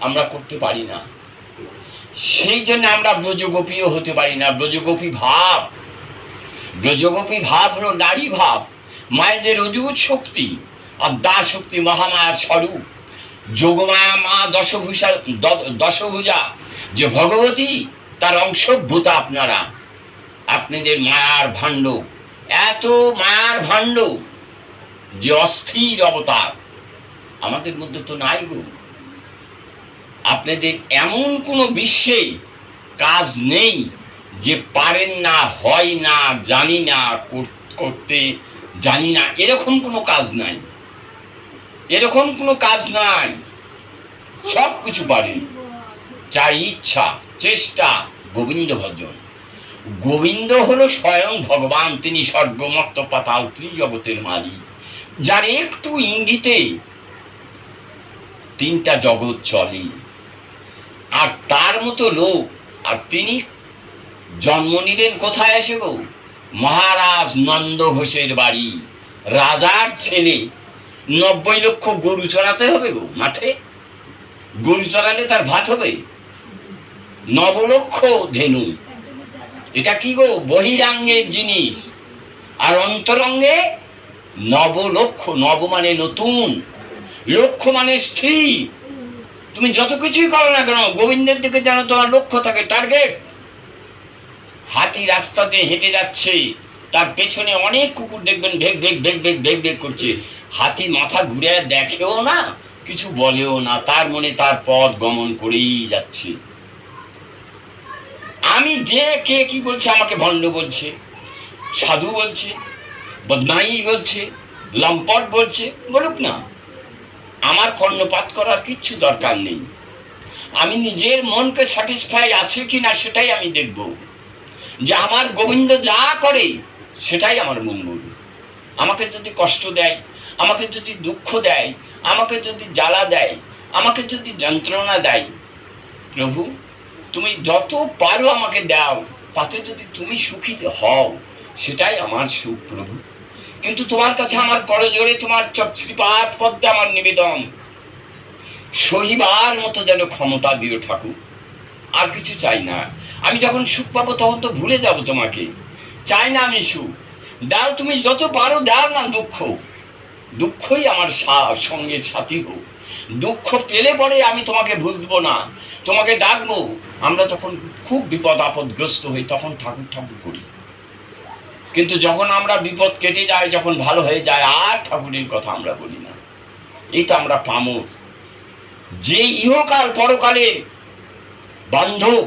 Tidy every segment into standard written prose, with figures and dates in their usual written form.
আমরা করতে পারি না। সেই জন্য আমরা ব্রজগোপীও হতে পারি না। ব্রজগোপী ভাব হলো নারী ভাব, মায়েদের অযুত শক্তি, আদ্যা শক্তি মহামায়ার স্বরূপ। যোগমায়া মা দশভুজা যে ভগবতী, তার অংশভূতা আপনারা। আপনাদের মায়ার ভাণ্ড, এত মায়ার ভাণ্ড যে অস্থির অবতার আমাদের মধ্যে তো নাই গো। আপনাদের এমন কোনো বিশ্বে কাজ নেই যে পারেন না, হয় না, জানি না, করতে জানি না, এরকম কোনো কাজ নাই। এরকম কোনো কাজ নাই, সব কিছু পারেন। চাই ইচ্ছা, চেষ্টা, গোবিন্দ ভজন। গোবিন্দ হলো স্বয়ং ভগবান, তিনি স্বর্গ মর্ত্য পাতাল ত্রিজগতের মালিক, যার একটু ইঙ্গিতে তিনটা জগৎ চলে। আর তার মতো লোক, আর তিনি জন্ম নিলেন কোথায় এসে গো? মহারাজ নন্দ ঘোষের বাড়ি। রাজার ছেলে, 90 লক্ষ গরু চড়াতে হবে গো মাঠে। গরু চড়ালে তার ভাত হবে? 9 লক্ষ ধেনু। এটা কি গো? বহিরাঙ্গের জিনিস। আর অন্তরঙ্গে 9 লক্ষ। নব মানে নতুন, লক্ষ মানে স্ত্রী। তুমি যত কিছুই করো না কেন, গোবিন্দের দিকে যেন তোমার লক্ষ্য থাকে, টার্গেট। হাতি রাস্তাতে হেঁটে যাচ্ছে, তার পেছনে অনেক কুকুর দেখবেন vague vague vague vague vague vague করছে। হাতি মাথা ঘুরে দেখেও না, কিছু বলেও না, তার মনে তার পথ গমন করেই যাচ্ছে। আমি যে কে কি বলছে, আমাকে ভণ্ড বলছে, সাধু বলছে, বদমাইশ বলছে, লম্পট বলছে, বলুক না, আমার কর্ণপাত করার কিচ্ছু দরকার নেই। আমি নিজের মনকে স্যাটিসফাই আছে কি না সেটাই আমি দেখব, যে আমার গোবিন্দ যা করে সেটাই আমার মঙ্গল। আমাকে যদি কষ্ট দেয়, আমাকে যদি দুঃখ দেয়, আমাকে যদি জ্বালা দেয়, আমাকে যদি যন্ত্রণা দেয়, প্রভু তুমি যত পারো আমাকে দাও, তাতে যদি তুমি সুখী হও সেটাই আমার সুখ প্রভু। কিন্তু তোমার কাছে আমার করজোড়ে তোমার শ্রীপাদ পদ্মে আমার নিবেদন, সহিবার মতো যেন ক্ষমতা দিও ঠাকুর। আর কিছু চাই না। আমি যখন সুখ পাবো তখন তো ভুলে যাব তোমাকে। চাই না আমি সুখ, দাও তুমি যত পারো, দাও না দুঃখই আমার সঙ্গের সাথী হোক। দুঃখ পেলে পরে আমি তোমাকে ভুলবো না, তোমাকে ডাকবো। আমরা যখন খুব বিপদ আপদগ্রস্ত হই তখন ঠাকুর ঠাকুর করি, কিন্তু যখন আমরা বিপদ কেটে যায়, যখন ভালো হয়ে যায়, আর ঠাকুরের কথা আমরা বলি না। এটা আমরা পামর, যে ইহকাল পরকালের বান্ধব,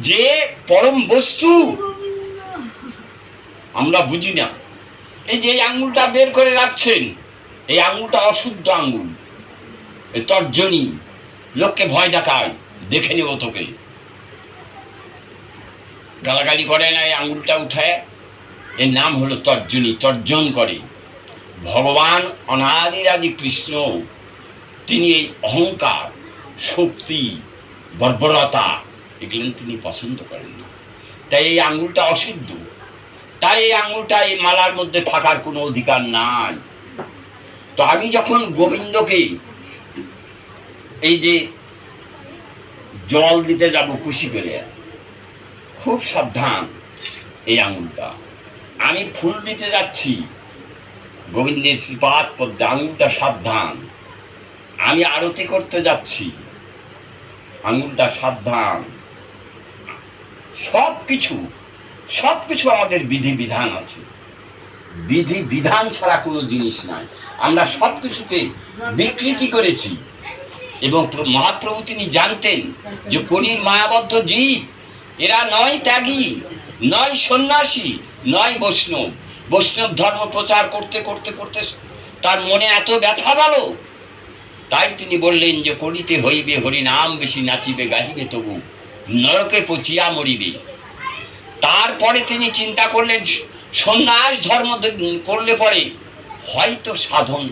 যে পরম বস্তু আমরা বুঝি না। এই যে আঙ্গুলটা বের করে রাখছেন, এই আঙ্গুলটা অশুদ্ধ আঙ্গুল, তর্জনী, লোককে ভয় দেখায়, দেখে নেব তোকে, গালাগালি করে না, এই আঙ্গুলটা উঠায়, এর নাম হলো তর্জনী, তর্জন করে। ভগবান অনাদিরাদি কৃষ্ণ, তিনি এই অহংকার, শক্তি, বর্বরতা, এগুলো তিনি পছন্দ করেন না। তাই এই আঙ্গুলটা অসিদ্ধ, তাই এই আঙ্গুলটা এই মালার মধ্যে থাকার কোনো অধিকার নাই। তো আমি যখন গোবিন্দকে এই যে জল দিতে যাব খুশি করে, খুব সাবধান এই আঙুলটা। আমি ফুল দিতে যাচ্ছি গোবিন্দের শ্রীপাদ পদ্মে, আঙুলটা সাবধান। আমি আরতি করতে যাচ্ছি, আঙুলটা সাবধান। সব কিছু আমাদের বিধি বিধান আছে। বিধি বিধান ছাড়া কোনো জিনিস নাই। আমরা সব কিছুকে বিকৃতি করেছি। এবং মহাপ্রভু তিনি জানতেন যে কলির মায়াবদ্ধ জীব, এরা নয় ত্যাগী, নয় সন্ন্যাসী, নয় বৈষ্ণব। বৈষ্ণব ধর্ম প্রচার করতে করতে করতে তার মনে এত ব্যথা গেল, তাই তিনি বললেন যে কলিতে হইবে হরিনাম বেশি, নাচিবে গাহিবে তবু নরকে পচিয়া মরিবে। তারপরে তিনি চিন্তা করলেন সন্ন্যাস ধর্ম করলে পরে হয়তো সাধন,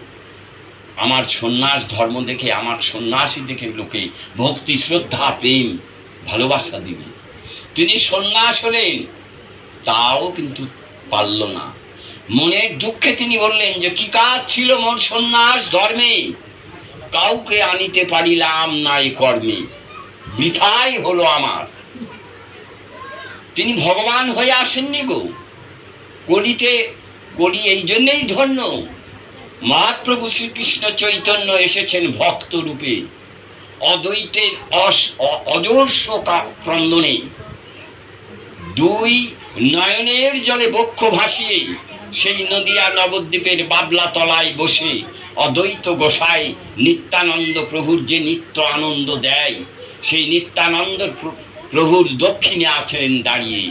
আমার সন্ন্যাস ধর্ম দেখে, আমার সন্ন্যাসী দেখে লোকে ভক্তি, শ্রদ্ধা, প্রেম, ভালোবাসা দিবে। তিনি সন্ন্যাস হলেন, তাও কিন্তু পারল না। মনের দুঃখে তিনি বললেন যে কি কাজ ছিল মোর সন্ন্যাস ধর্মে, কাউকে আনিতে পারিলাম না এ কর্মে, বৃথাই হলো আমার। তিনি ভগবান হয়ে আসেননি গো, কলি এই জন্যেই ধন্য। মহাপ্রভু শ্রীকৃষ্ণ চৈতন্য এসেছেন ভক্ত রূপে, অদ্বৈতের অজস্র ক্রন্দনে দুই নয়নের জলে বক্ষ ভাসিয়ে সেই নদিয়া নবদ্বীপের বাবলা তলায় বসে অদ্বৈত গোসাই নিত্যানন্দ প্রভুর যে নিত্য আনন্দ দেয়, সেই নিত্যানন্দ প্রভুর দক্ষিণে আছেন দাঁড়িয়ে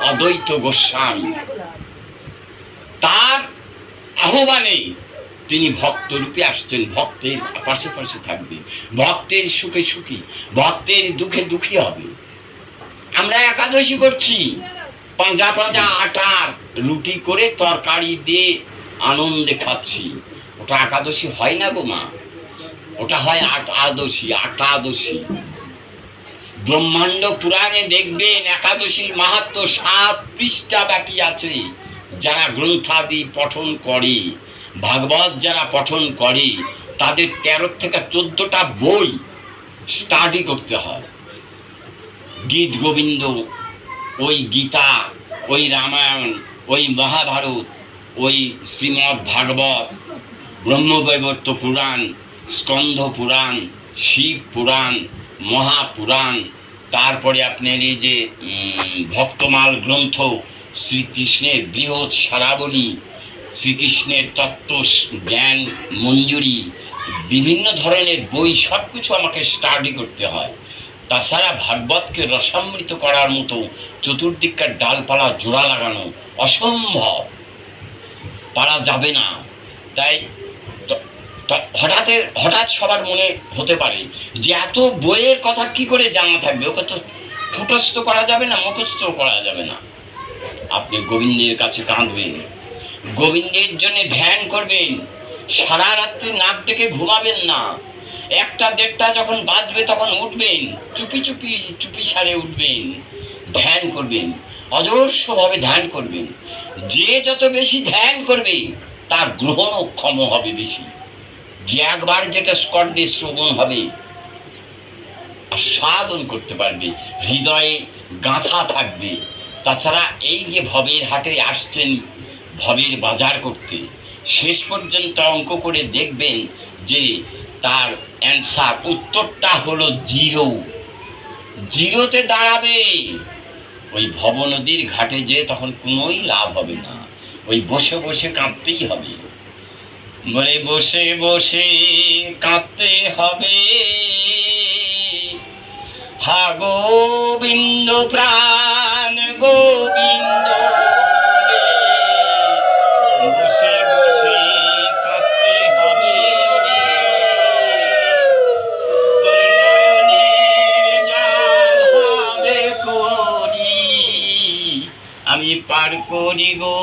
অদ্বৈত গোস্বামী। তার আহ্বানে তিনি ভক্ত রূপে আসছেন, ভক্তের পাশে পাশে থাকবে, ভক্তের সুখে সুখী, ভক্তের দুঃখে দুঃখী হবে। আমরা একাদশী করছি, পাঁজা পাঁজা আটার রুটি করে তরকারি দিয়ে আনন্দে খাচ্ছি, ওটা একাদশী হয় না গো মা, ওটা হয় আটাদশী। ব্রহ্মাণ্ড পুরাণে দেখবেন একাদশীর মাহাত্ম্য 7 পৃষ্ঠা ব্যাপী আছে। যারা গ্রন্থাদি পঠন করে, ভাগবত যারা পঠন করে, তাদের 13 থেকে 14টা বই স্টাডি করতে হয়। গীত গোবিন্দ, ওই গীতা, ওই রামায়ণ, ওই মহাভারত, ওই শ্রীমদ্ ভাগবত, ব্রহ্মবৈবর্ত পুরাণ, স্কন্ধ পুরাণ, শিব পুরাণ, মহাপুরাণ, তারপরে আপনার এই যে ভক্তমাল গ্রন্থ, শ্রীকৃষ্ণের বৃহৎ সারাবলী, শ্রীকৃষ্ণের তত্ত্ব জ্ঞান মঞ্জুরি, বিভিন্ন ধরনের বই, সব কিছু আমাকে স্টাডি করতে হয়। তাছাড়া ভাগবতকে রসামৃত করার মতো চতুর্দিককার ডালপালা জোড়া লাগানো অসম্ভব, পারা যাবে না। তাই হঠাৎ সবার মনে হতে পারে যে এত বইয়ের কথা কি করে জানা থাকবে, ওকে তো ফুটস্থ করা যাবে না, মুখস্থ করা যাবে না। আপনি গোবিন্দের কাছে কাঁদবেন, গোবিন্দের জন্য ধ্যান করবেন, সারা রাত্রি নাক ডেকে ঘুমাবেন না। 1টা 1:30 যখন বাজবে তখন উঠবেন, চুপি সারে উঠবেন, ধ্যান করবেন, অজস্রভাবে ধ্যান করবেন। যে যত বেশি ধ্যান করবে তার গ্রহণক্ষম হবে বেশি। যে একবার যেটা স্কন্ডে শ্রবণ হবে আস্বাদন করতে পারবে, হৃদয়ে গাঁথা থাকবে। তাছাড়া এই যে ভবের হাটে আসছেন ভবের বাজার করতে, শেষ পর্যন্ত অঙ্ক করে দেখবেন যে তার অ্যান্সার, উত্তরটা হলো 0। 0তে দাঁড়াবে। ওই ভব নদীর ঘাটে যে তখন কোনোই লাভ হবে না, ওই বসে বসে কাঁদতেই হবে। বলে বসে বসে কাঁদতে হবে, হা গোবিন্দ প্রাণ গোবিন্দ, বসে বসে কাঁদতে হবে। তোর নয়নের জাল হবে করি, আমি পার করি গো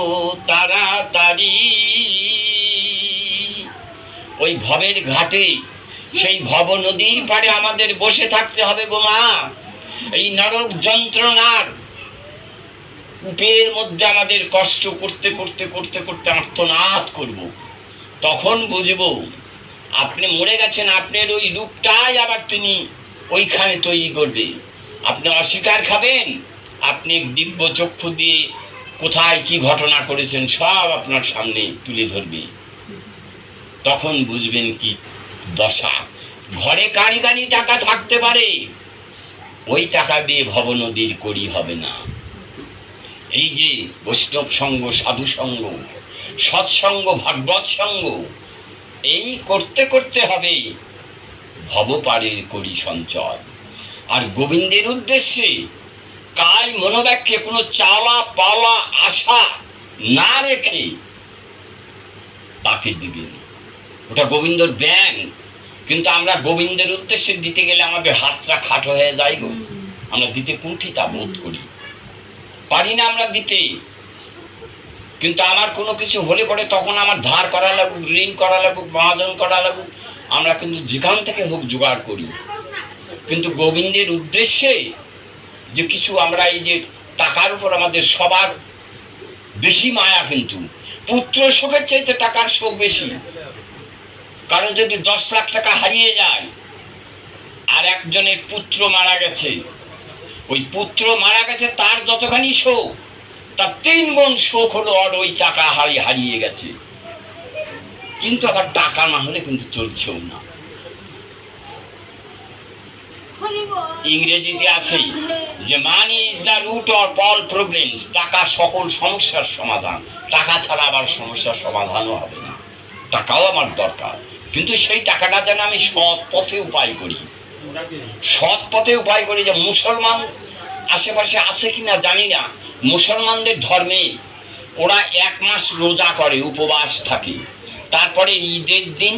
তাড়াতাড়ি। ওই ভবের ঘাটে, সেই ভব নদীর পাড়ে আমাদের বসে থাকতে হবে গো মা। এই নরক যন্ত্রণার কূপের মধ্যে আমাদের কষ্ট করতে করতে করতে করতে আর্তনাদ করব। তখন বুঝব আপনি মরে গেছেন, আপনার ওই রূপটাই আবার তিনি ওইখানে তৈরি করবে। আপনি অস্বীকার খাবেন, আপনি দিব্য চক্ষু দিয়ে কোথায় কি ঘটনা করেছেন সব আপনার সামনে তুলে ধরবে। তখন বুঝবেন কি দশা। ঘরে কারি কারি টাকা থাকতে পারে, ওই টাকা দিয়ে ভব নদীর করি হবে না। এই যে বৈষ্ণব সঙ্গ, সাধু সঙ্গ, সৎসঙ্গ, ভাগবত সঙ্গ, এই করতে করতে হবে ভবপারের করি সঞ্চয়। আর গোবিন্দের উদ্দেশ্যে কায় মনোবাক্যে কোনো চাওয়া পাওয়া আশা না রেখে তাকে দিবেন, ওটা গোবিন্দর ব্যাংক। কিন্তু আমরা গোবিন্দের উদ্দেশ্যে দিতে গেলে আমাদের হাতটা খাটো হয়ে যায় গো, আমরা দিতে কুণ্ঠিতা বোধ করি, পারি না আমরা দিতে। কিন্তু আমার কোনো কিছু হলে পরে তখন আমার ধার করা লাগুক, ঋণ করা লাগুক, মহাজন করা লাগুক, আমরা কিন্তু যেখান থেকে হোক জোগাড় করি। কিন্তু গোবিন্দের উদ্দেশ্যে যে কিছু আমরা, এই যে টাকার উপর আমাদের সবার বেশি মায়া, কিন্তু পুত্র শোকের চাইতে টাকার শোক বেশি। কারো যদি 10 লাখ টাকা হারিয়ে যায়, আর একজনের পুত্র মারা গেছে, ওই পুত্র মারা গেছে তার যতখানি শোক, তার 3 গুণ শোক হলো আর ওই টাকা হারিয়ে গেছে। কিন্তু আবার টাকা না হলে কিন্তু চলছেও না। ইংরেজিতে আছে যে money is the root of all problems, টাকা সকল সমস্যার সমাধান। টাকা ছাড়া আবার সমস্যার সমাধানও হবে না। টাকাও আমার দরকার, কিন্তু সেই টাকাটা যেন আমি সৎ পথে উপায় করি। সৎ পথে উপায় করি। যে মুসলমান আশেপাশে আছে কিনা জানি না, মুসলমানদের ধর্মে ওরা 1 মাস রোজা করে, উপবাস থাকে, তারপরে ঈদের দিন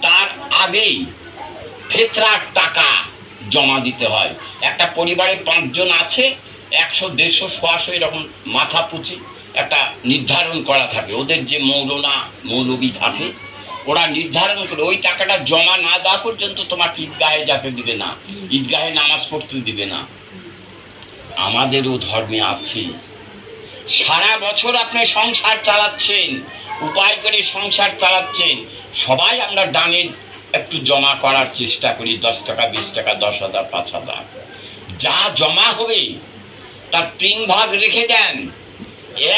তার আগেই ফেতরার টাকা জমা দিতে হয়। একটা পরিবারে 5 জন আছে, 100, 150, 100 এরকম মাথা পুচি একটা নির্ধারণ করা থাকে। ওদের যে মৌলবি থাকে, ওরা নির্ধারণ করে ওই টাকাটা জমা না দেওয়া পর্যন্ত তোমাকে ঈদগাহে যেতে দিবে না, ঈদগাহে নামাজ পড়তে দিবে না। আমাদেরও ধর্মে আছে। সারা বছর আপনি সংসার চালাচ্ছেন, উপায় করে সংসার চালাচ্ছেন, সবাই আমরা দানে একটু জমা করার চেষ্টা করি। 10 টাকা, 20 টাকা, 10,000, 5,000 যা জমা হবে তার 3 ভাগ রেখে দেন।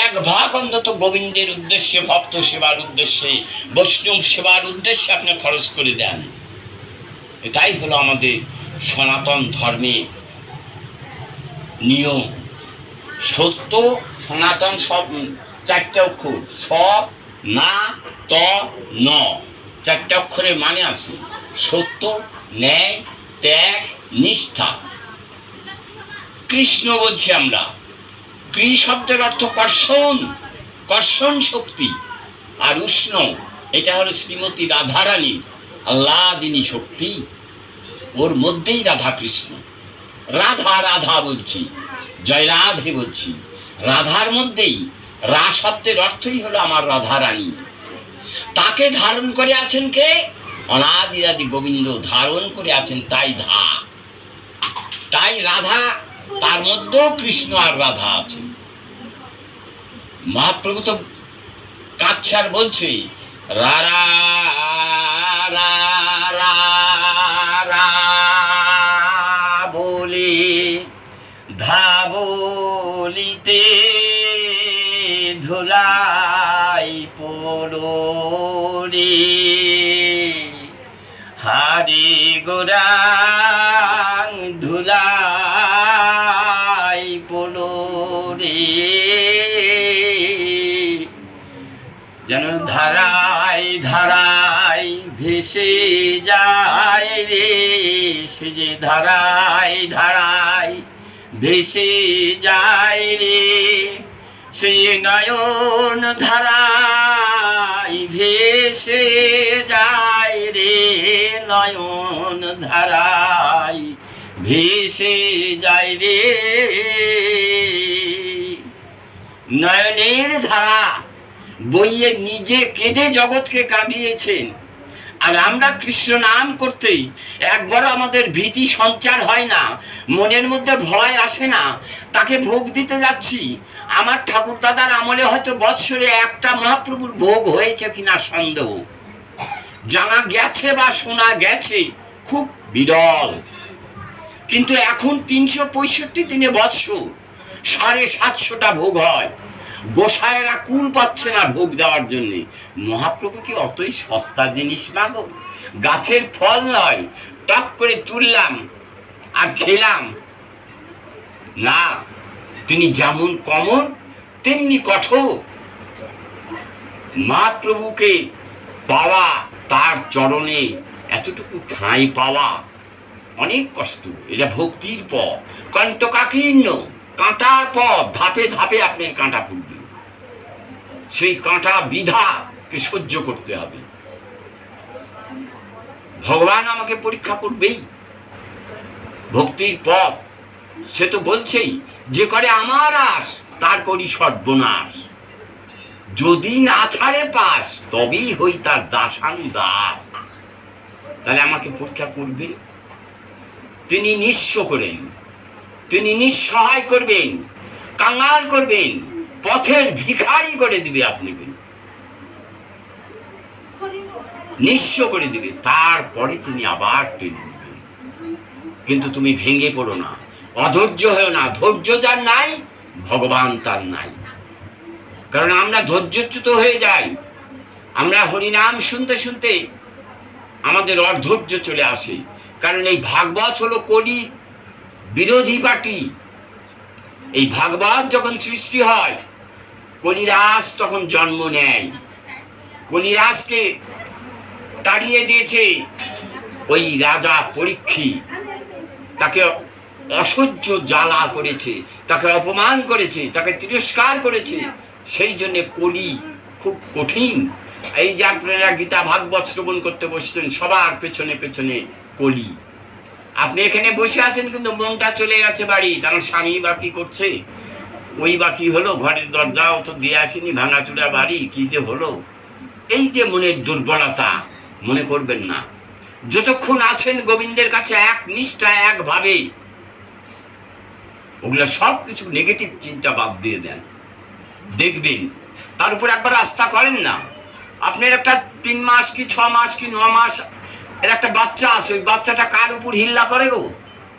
1 ভাগ অন্তত গোবিন্দের উদ্দেশ্যে, ভক্ত সেবার উদ্দেশ্যে, বৈষ্ণব সেবার উদ্দেশ্যে আপনি খরচ করে দেন। এটাই হলো আমাদের সনাতন ধর্মের নিয়ম। সত্য, সনাতন, সব 4টে অক্ষর, স, না, ত, ন, 4টে অক্ষরের মানে আছে সত্য, ন্যায়, ত্যাগ, নিষ্ঠা। কৃষ্ণ বলছি আমরা। কৃ শব্দের অর্থ কর্ষণ, কর্ষণ শক্তি। আর উষ্ণ, এটা হলো শ্রীমতী রাধারানীর আহ্লাদিনী শক্তি। ওর মধ্যেই রাধা কৃষ্ণ। রাধা রাধা বলছি, জয় রাধে বলছি। রাধার মধ্যেই, রা শব্দের অর্থই হলো আমার রাধারানী। তাকে ধারণ করে আছেন কে? অনাদিরাদি গোবিন্দ ধারণ করে আছেন, তাই ধা, তাই রাধা। তার মধ্যেও কৃষ্ণ আর রাধা আছে। মহাপ্রভু তো কাঁদছে আর বলছে রা রা রা রা রা বলে ধা বলিতে ধুলাই পড়ো রে, হারে গোরাং ধুলাই পড়ো রে। যেন ধারায় ধারায় ভেসে যায় রে, সে যে ধারায় ধারায় ভেসে যায় রে, সে নয়ন ধারায় ভেসে যায় রে, নয়ন ধারায় ভেসে যায় রে। নয়নের ধারা বইয়ে নিজে কেঁদে জগৎকে কাঁদিয়েছেন। আর আমরা কৃষ্ণ নাম করতেই একবারও আমাদের ভীতি সঞ্চার হয় না, মনের মধ্যে ভয় আসে না। তাকে ভোগ দিতে যাচ্ছি। আমার ঠাকুর দাদার আমলে হয়তো বৎসরে একটা মহাপ্রভুর ভোগ হয়েছে কিনা সন্দেহ, জানা গেছে বা শোনা গেছে, খুব বিরল। কিন্তু এখন 365 দিনে বৎসর 750টা ভোগ হয়। গোসাইয়েরা কুল পাচ্ছে না ভোগ দেওয়ার জন্যে। মহাপ্রভু কি অতই সস্তা জিনিস না গো? গাছের ফল নয়, টপ করে তুললাম আর খেলাম না। তিনি যেমন কমল তেমনি কঠোর। মহাপ্রভুকে পাওয়া, তার চরণে এতটুকু ঠাঁই পাওয়া অনেক কষ্ট। এটা ভক্তির পথ, কণ্টকাকীর্ণ, কাঁটার পথ। ধাপে ধাপে আপনার কাঁটা ফুটবে, সেই কাঁটা বিধাকে সহ্য করতে হবে। ভগবান আমাকে পরীক্ষা করবেই। ভক্তির পথ, সে তো বলছেই যে করে আমার আস তার করি সর্বনাশ, যদি না ছাড়ে পাস তবেই হই তার দাসানুদাস। তাহলে আমাকে পরীক্ষা করবেন। তিনি নিঃস্ব করেন, তিনি নিঃসহায় করবেন, কাঙাল করবেন, পথের ভিখারি করে দিবে আপনাকে। নিঃস্ব করে দিবে, তারপরে তিনি আবার টেনে নেবেন। কিন্তু তুমি ভেঙে পড়ো না, অধৈর্য হয়েও না। ধৈর্য যার নাই, ভগবান তার নাই। কারণ আমরা ধৈর্যচ্যুত হয়ে যাই। আমরা হরিনাম শুনতে শুনতে আমাদের অধৈর্য চলে আসে। কারণ এই ভাগবত হলো কলি বিরোধী পার্টি। এই ভাগবত যখন সৃষ্টি হয়, কলিরাজ তখন জন্ম নেয়। কলিরাজকে তাড়িয়ে দিয়েছে ওই রাজা পরীক্ষিত। তাকে অসহ্য জ্বালা করেছে, তাকে অপমান করেছে, তাকে তিরস্কার করেছে। সেই জন্যে কলি খুব কঠিন। এই যে আপনারা গীতা ভাগবত শ্রবণ করতে বসছেন, সবার পেছনে পেছনে কলি। আপনি এখানে বসে আছেন, কিন্তু মনটা চলে গেছে বাড়ি। তার স্বামী বাকি করছে, ওই বাকি হলো, ঘরের দরজাও তো দিয়ে আসেনি, ভাঙাচুরা বাড়ি, কি যে হলো। এই যে মনের দুর্বলতা, মনে করবেন না। যতক্ষণ আছেন গোবিন্দের কাছে এক নিষ্ঠা, একভাবে, ওগুলো সব কিছু নেগেটিভ চিন্তা বাদ দিয়ে দেন, দেখবেন। তার উপর একবার আস্থা করেন না। আপনার একটা 3 মাস কি 6 মাস কি 9 মাস এর একটা বাচ্চা আছে, ওই বাচ্চাটা কার উপর হিল্লা করে গো?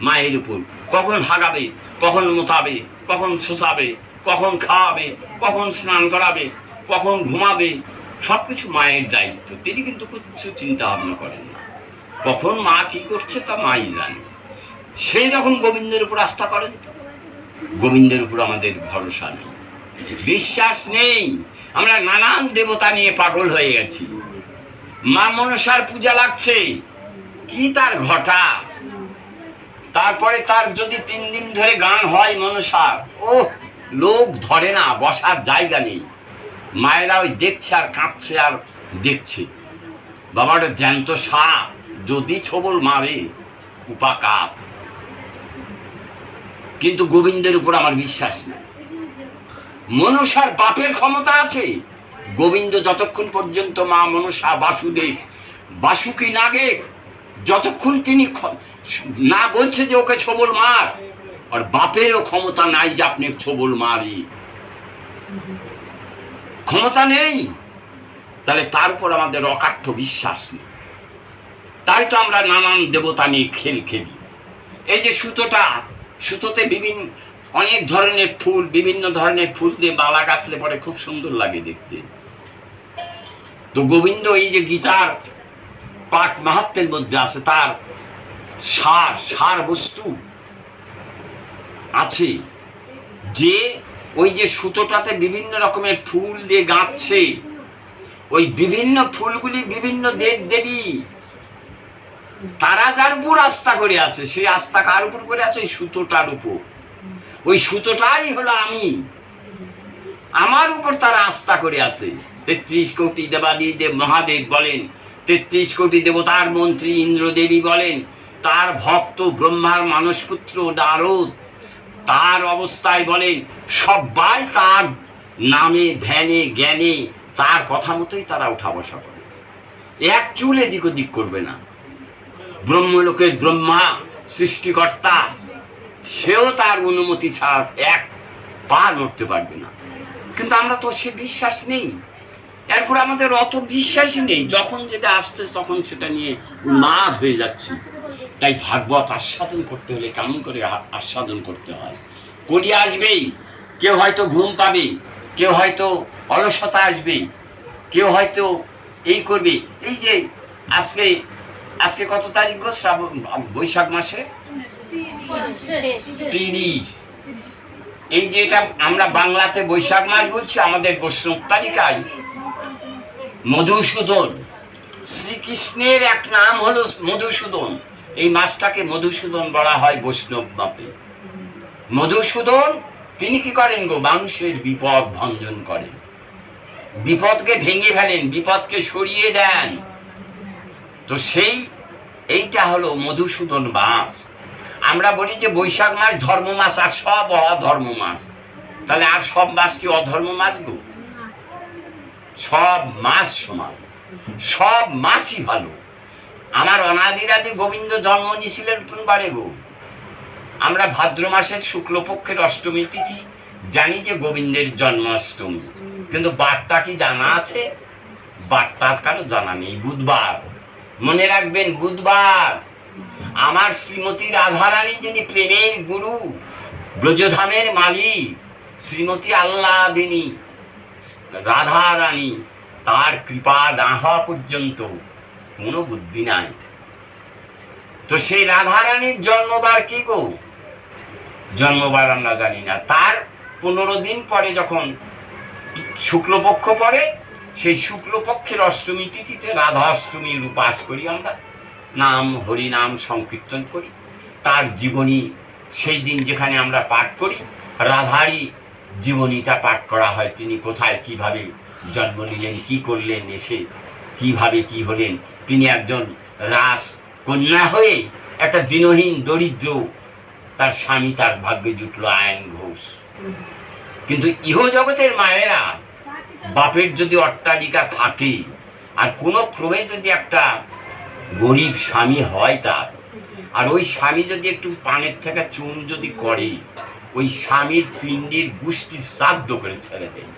মায়ের উপর। কখন হাগাবে, কখন মোতাবে, কখন শোষাবে, কখন খাওয়াবে, কখন স্নান করাবে, কখন ঘুমাবে, সব কিছু মায়ের দায়িত্ব। তিনি কিন্তু কিছু চিন্তা ভাবনা করেন না। কখন মা কি করছে তা মাই জানে। সেই রকম গোবিন্দের উপর আস্থা করেন তো? গোবিন্দের উপর আমাদের ভরসা নেই, বিশ্বাস নেই। আমরা নানান দেবতা নিয়ে পাগল হয়ে গেছি। মা মনসার পূজা লাগছে, কি তার ঘটা। তারপরে তার যদি 3 দিন ধরে গান হয় মনসার, ও লোক ধরে না, বসার জায়গা নেই। মায়েরা ওই দেখছে আর কাঁদছে আর দেখছে। বাবাটা জ্যান্ত সাপ, যদি ছোবল মারে উপাকাত। কিন্তু গোবিন্দের উপর আমার বিশ্বাস নেই। মনসার বাপের ক্ষমতা আছে। গোবিন্দ যতক্ষণ পর্যন্ত মা মনসা, বাসুদেব, বাসুকি নাগে, যতক্ষণ তিনি না বলছে যে ওকে ছোবল মার, আর বাপেরও ক্ষমতা নাই যে আপনি ছোবল মারি, ক্ষমতা নেই। তাহলে তার উপর আমাদের অকাট্য বিশ্বাস নেই। তাই তো আমরা নানান দেবতা নিয়ে খেলি। এই যে সুতোতে অনেক ধরনের ফুল, বিভিন্ন ধরনের ফুল দিয়ে মালা গাঁথলে পরে খুব সুন্দর লাগে দেখতে। তো গোবিন্দ এই যে গীতার পাঠ মাহাত্ম্যের মধ্যে আছে, তার সার বস্তু আছে, যে ওই যে সুতোটাতে বিভিন্ন রকমের ফুল দিয়ে গাঁথছে, ওই বিভিন্ন ফুলগুলি বিভিন্ন দেব দেবী, তারা যার উপর আস্থা করে আছে, সেই আস্থা কার উপর করে আছে? ওই সুতোটার উপর। ওই সুতোটাই হলো আমি, আমার উপর তারা আস্থা করে আছে। 33 কোটি দেবাদিদেব মহাদেব বলেন, 33 কোটি দেবতার মন্ত্রী ইন্দ্রদেবী বলেন, তার ভক্ত ব্রহ্মার মানসপুত্র নারদ, তার অবস্থায় বলেন, সবাই তার নামে ধ্যানে জ্ঞানে তার কথা মতোই তারা উঠা বসা করে। এক চুল এদিক ওদিক করবে না। ব্রহ্মলোকের ব্রহ্মা সৃষ্টিকর্তা, সেও তার অনুমতি ছাড়া এক পা নড়তে পারবে না। কিন্তু আমরা তো সে বিশ্বাস নেই। এরপর আমাদের অত বিশ্বাসই নেই। যখন যেটা আসছে তখন সেটা নিয়ে উন্মাদ হয়ে যাচ্ছি। তাই ভাগবত আস্বাদন করতে হলে কেমন করে আস্বাদন করতে হয়? কলি আসবেই, কেউ হয়তো ঘুম পাবে, কেউ হয়তো অলসতা আসবে, কেউ হয়তো এই করবে। এই যে আজকে কত তারিখ গো? বৈশাখ মাসে 30। এই যে এটা আমরা বাংলাতে বৈশাখ মাস বলছি, আমাদের বৈষ্ণব তালিকায় মধুসূদন, শ্রীকৃষ্ণের এক নাম হলো মধুসূদন। এই মাসটাকে মধুসূদন বলা হয় বৈষ্ণব মতে। মধুসূদন তিনি কি করেন গো? মানুষের বিপদ ভঞ্জন করেন, বিপদকে ভেঙে ফেলেন, বিপদকে সরিয়ে দেন। তো এইটা হলো মধুসূদন মাস। আমরা বলি যে বৈশাখ মাস ধর্ম মাস, আর সব অধর্ম মাস। তাহলে আর সব মাস কি অধর্ম মাস গো? সব মাস সমান, সব মাসই ভালো। আমার অনাদিরাদি গোবিন্দ জন্ম নিয়েছিলেন কোন বারে গো? আমরা ভাদ্র মাসের শুক্লপক্ষের অষ্টমী তিথি জানি যে গোবিন্দের জন্মাষ্টমী, কিন্তু বারটা কি জানা আছে? বার্তার কারো জানা নেই। বুধবার মনে রাখবেন, বুধবার আমার শ্রীমতী রাধারানী, যিনি প্রেমের গুরু, ব্রজধামের মালিক, শ্রীমতী আল্লাদিনী রাধারানী, তার কৃপা না হওয়া পর্যন্ত কোনো বুদ্ধি নাই। তো সেই রাধারানীর জন্মবার কি গো? জন্মবার আমরা জানি না। তার 15 দিন পরে যখন শুক্লপক্ষ পড়ে, সেই শুক্লপক্ষের অষ্টমী তিথিতে রাধা অষ্টমীর উপাস করি আমরা, নাম হরিনাম সংকীর্তন করি। তার জীবনী সেই দিন যেখানে আমরা পাঠ করি, রাধারই জীবনীটা পাঠ করা হয়। তিনি কোথায় কিভাবে জন্ম নিলেন, কি করলেন, এসে কিভাবে কি হলেন। তিনি একজন রাস কন্যা হয়ে একটা দিনহীন দরিদ্র, তার স্বামী, তার ভাগ্যে জুটল আয়ন ঘোষ। কিন্তু ইহজগতের মায়েরা, বাপের যদি অট্টালিকা থাকে আর কোনো ক্রমে যদি একটা গরিব স্বামী হয় তার, আর ওই স্বামী যদি একটু পানের থেকে চুন যদি করে, ওই স্বামীর পিণ্ডির গুষ্টি শ্রাদ্ধ করে ছেড়ে দেয়।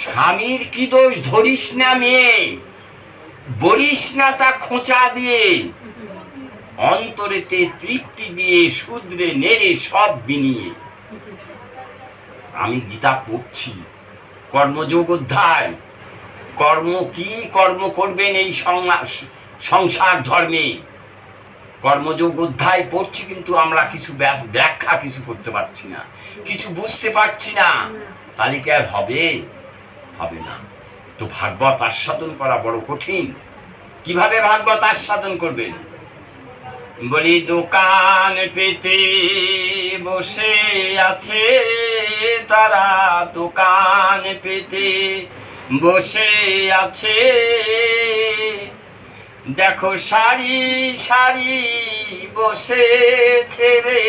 স্বামীর কি দোষ ধরিস না মেয়ে, বলিস না তা খোঁচা দিয়ে, অন্তরেতে তৃপ্তি দিয়ে, শুদ্রে নেড়ে সব বিনিয়ে। আমি গীতা পড়ছি, কর্মযোগ অধ্যায়। কর্ম কি কর্ম করবেন এই সংসার ধর্মে, কর্মযোগ অধ্যায় পড়ছি, কিন্তু আমরা কিছু ব্যাখ্যা কিছু করতে পারছি না, কিছু বুঝতে পারছি না। তাহলে কি আর হবে? হবে না। তো ভাগবত আস্বাদন করা বড় কঠিন। কিভাবে ভাগবত আস্বাদন করবেন? বলি, দোকান পেতে বসে আছে তারা, দোকান পেতে বসে আছে, দেখো সারি সারি বসেছে রে,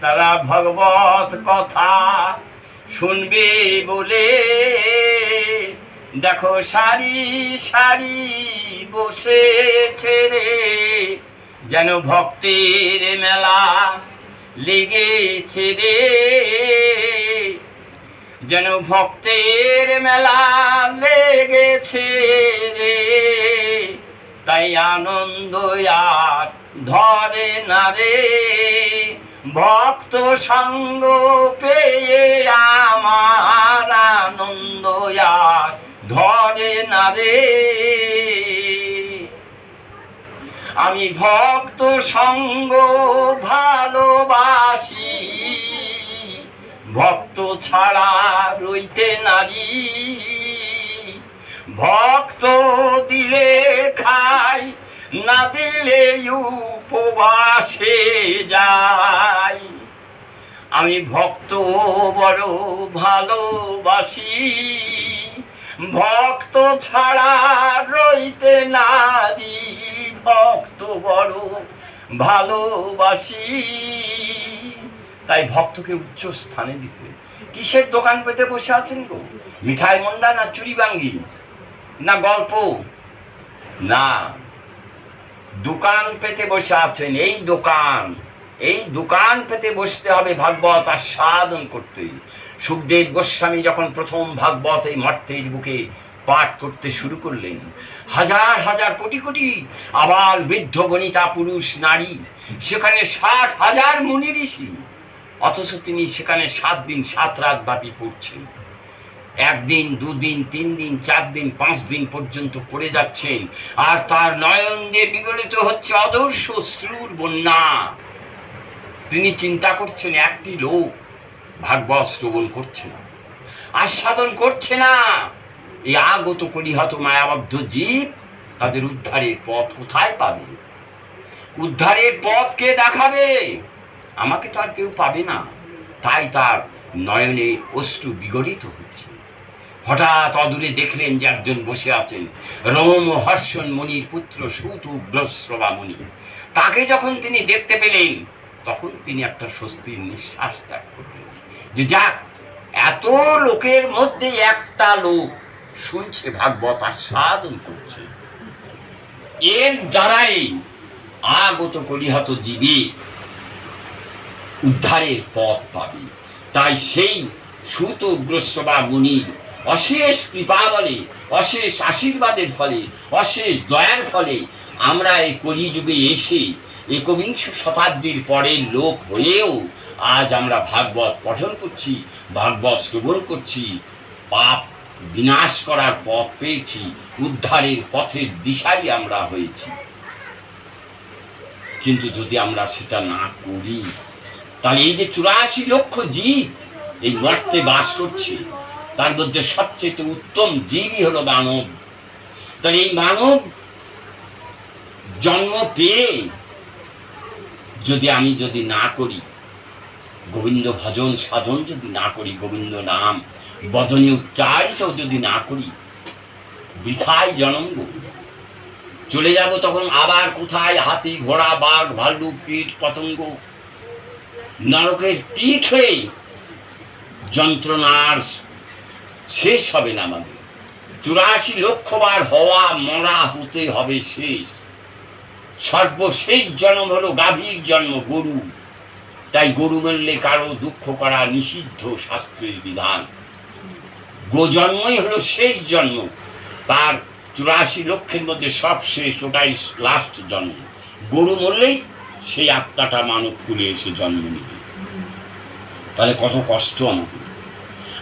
তারা ভগবত কথা শুনবে বলে, দেখো সারি সারি বসেছে রে, যেন ভক্তের মেলা লেগেছে রে, যেন ভক্তের মেলা লেগেছে রে, তাই আনন্দ আর ধরে না রে, ভক্ত সঙ্গ পেয়ে আমার আনন্দ আর ধরে না রে। আমি ভক্ত সঙ্গ ভালোবাসি, ভক্ত ছাড়া রইতে নারী, ভক্ত দিলে খাই, না দিলে উপবাসে যাই। আমি ভক্ত বড় ভালোবাসি, ভক্ত ছাড়া রইতে নারী, ভক্ত বড় ভালোবাসি। তাই ভক্তকে উচ্চ স্থানে দিছে। কিসের দোকান পেতে বসে আছেন গো? মিঠাই মন্ডা না চুরি বাঙ্গি না গল্প? না, দোকান পেতে বসে আছেন। এই দোকান পেতে বসতে হবে ভাগবত আস্বাদন করতে। সুখদেব গোস্বামী যখন প্রথম ভাগবত এই মর্তের বুকে পাঠ করতে শুরু করলেন, হাজার হাজার কোটি কোটি আবাল বৃদ্ধ বনিতা পুরুষ নারী, সেখানে 60,000 মুনি ঋষি, অথচ তিনি সেখানে 7 দিন 7 রাত ব্যাপী পড়ছেন। 1 দিন 2 দিন 3 দিন 4 দিন 5 দিন পর্যন্ত পড়ে যাচ্ছেন, আর তার নয়ন দিয়ে বিগলিত হচ্ছে অদর্শ অশ্রুর বন্যা। তিনি চিন্তা করছেন, একটি লোক ভাগবত শ্রবণ করছে না, আস্বাদন করছে না, এই আগত কলিহত মায়াবদ্ধ জীব তাদের উদ্ধারের পথ কোথায় পাবে? উদ্ধারের পথ কে দেখাবে? আমাকে তো আর কেউ পাবে না। তাই তার নয়নে অশ্রু বিগলিত হচ্ছে। হঠাৎ অদূরে দেখলেন যে একজন বসে আছেন, রোম হর্ষণ মণির পুত্র সুতগ্রশ্রবা মুনি। তাকে যখন তিনি দেখতে পেলেন, তখন তিনি একটা স্বস্তির নিঃশ্বাস ত্যাগ করলেন, যে যাক, এত লোকের মধ্যে একটা লোক শুনছে, ভাগবত আস্বাদন করছে, এর দ্বারাই আগত কলিহত জীবে উদ্ধারের পথ পাবে। তাই সেই সুত উগ্রস্ত বা মুনির অশেষ কৃপা বলে, অশেষ আশীর্বাদের ফলে, অশেষ দয়ার ফলে আমরা এই কলিযুগে এসে একবিংশ শতাব্দীর পরের লোক হয়েও আজ আমরা ভাগবত পঠন করছি, ভাগবত শ্রবণ করছি, পাপ বিনাশ করার পথ পেয়েছি, উদ্ধারের পথের দিশারি আমরা হয়েছি। কিন্তু যদি আমরা সেটা না করি, তাহলে এই যে 84 লক্ষ জীব এই মর্তে বাস করছে, তার মধ্যে সবচেয়ে উত্তম জীবই হলো মানব। তাহলে এই মানব জন্ম পেয়ে যদি না করি গোবিন্দ ভজন সাধন, যদি না করি গোবিন্দ নাম বদনে উচ্চারিত যদি না করি, বৃথায় জন্ম। চলে যাব তখন আবার কোথায়? হাতি, ঘোড়া, বাঘ, ভাল্লুক, কীট পতঙ্গ, নরকের পিঠ হয়ে যন্ত্রণার শেষ হবে না আমাদের। 84 লক্ষ বার হওয়া মরা হতে হবে শেষ। সর্বশেষ জন্ম হলো গাভীর জন্ম, গরু। তাই গরু মরলে কারো দুঃখ করা নিষিদ্ধ, শাস্ত্রের বিধান। গোজন্মই হলো শেষ জন্ম, তার 84 লক্ষের মধ্যে সব শেষ, ওটাই লাস্ট জন্ম। গরু মরলেই সেই আত্মাটা মানব কুলে এসে জন্ম নেবে। তাহলে কত কষ্ট আমাদের।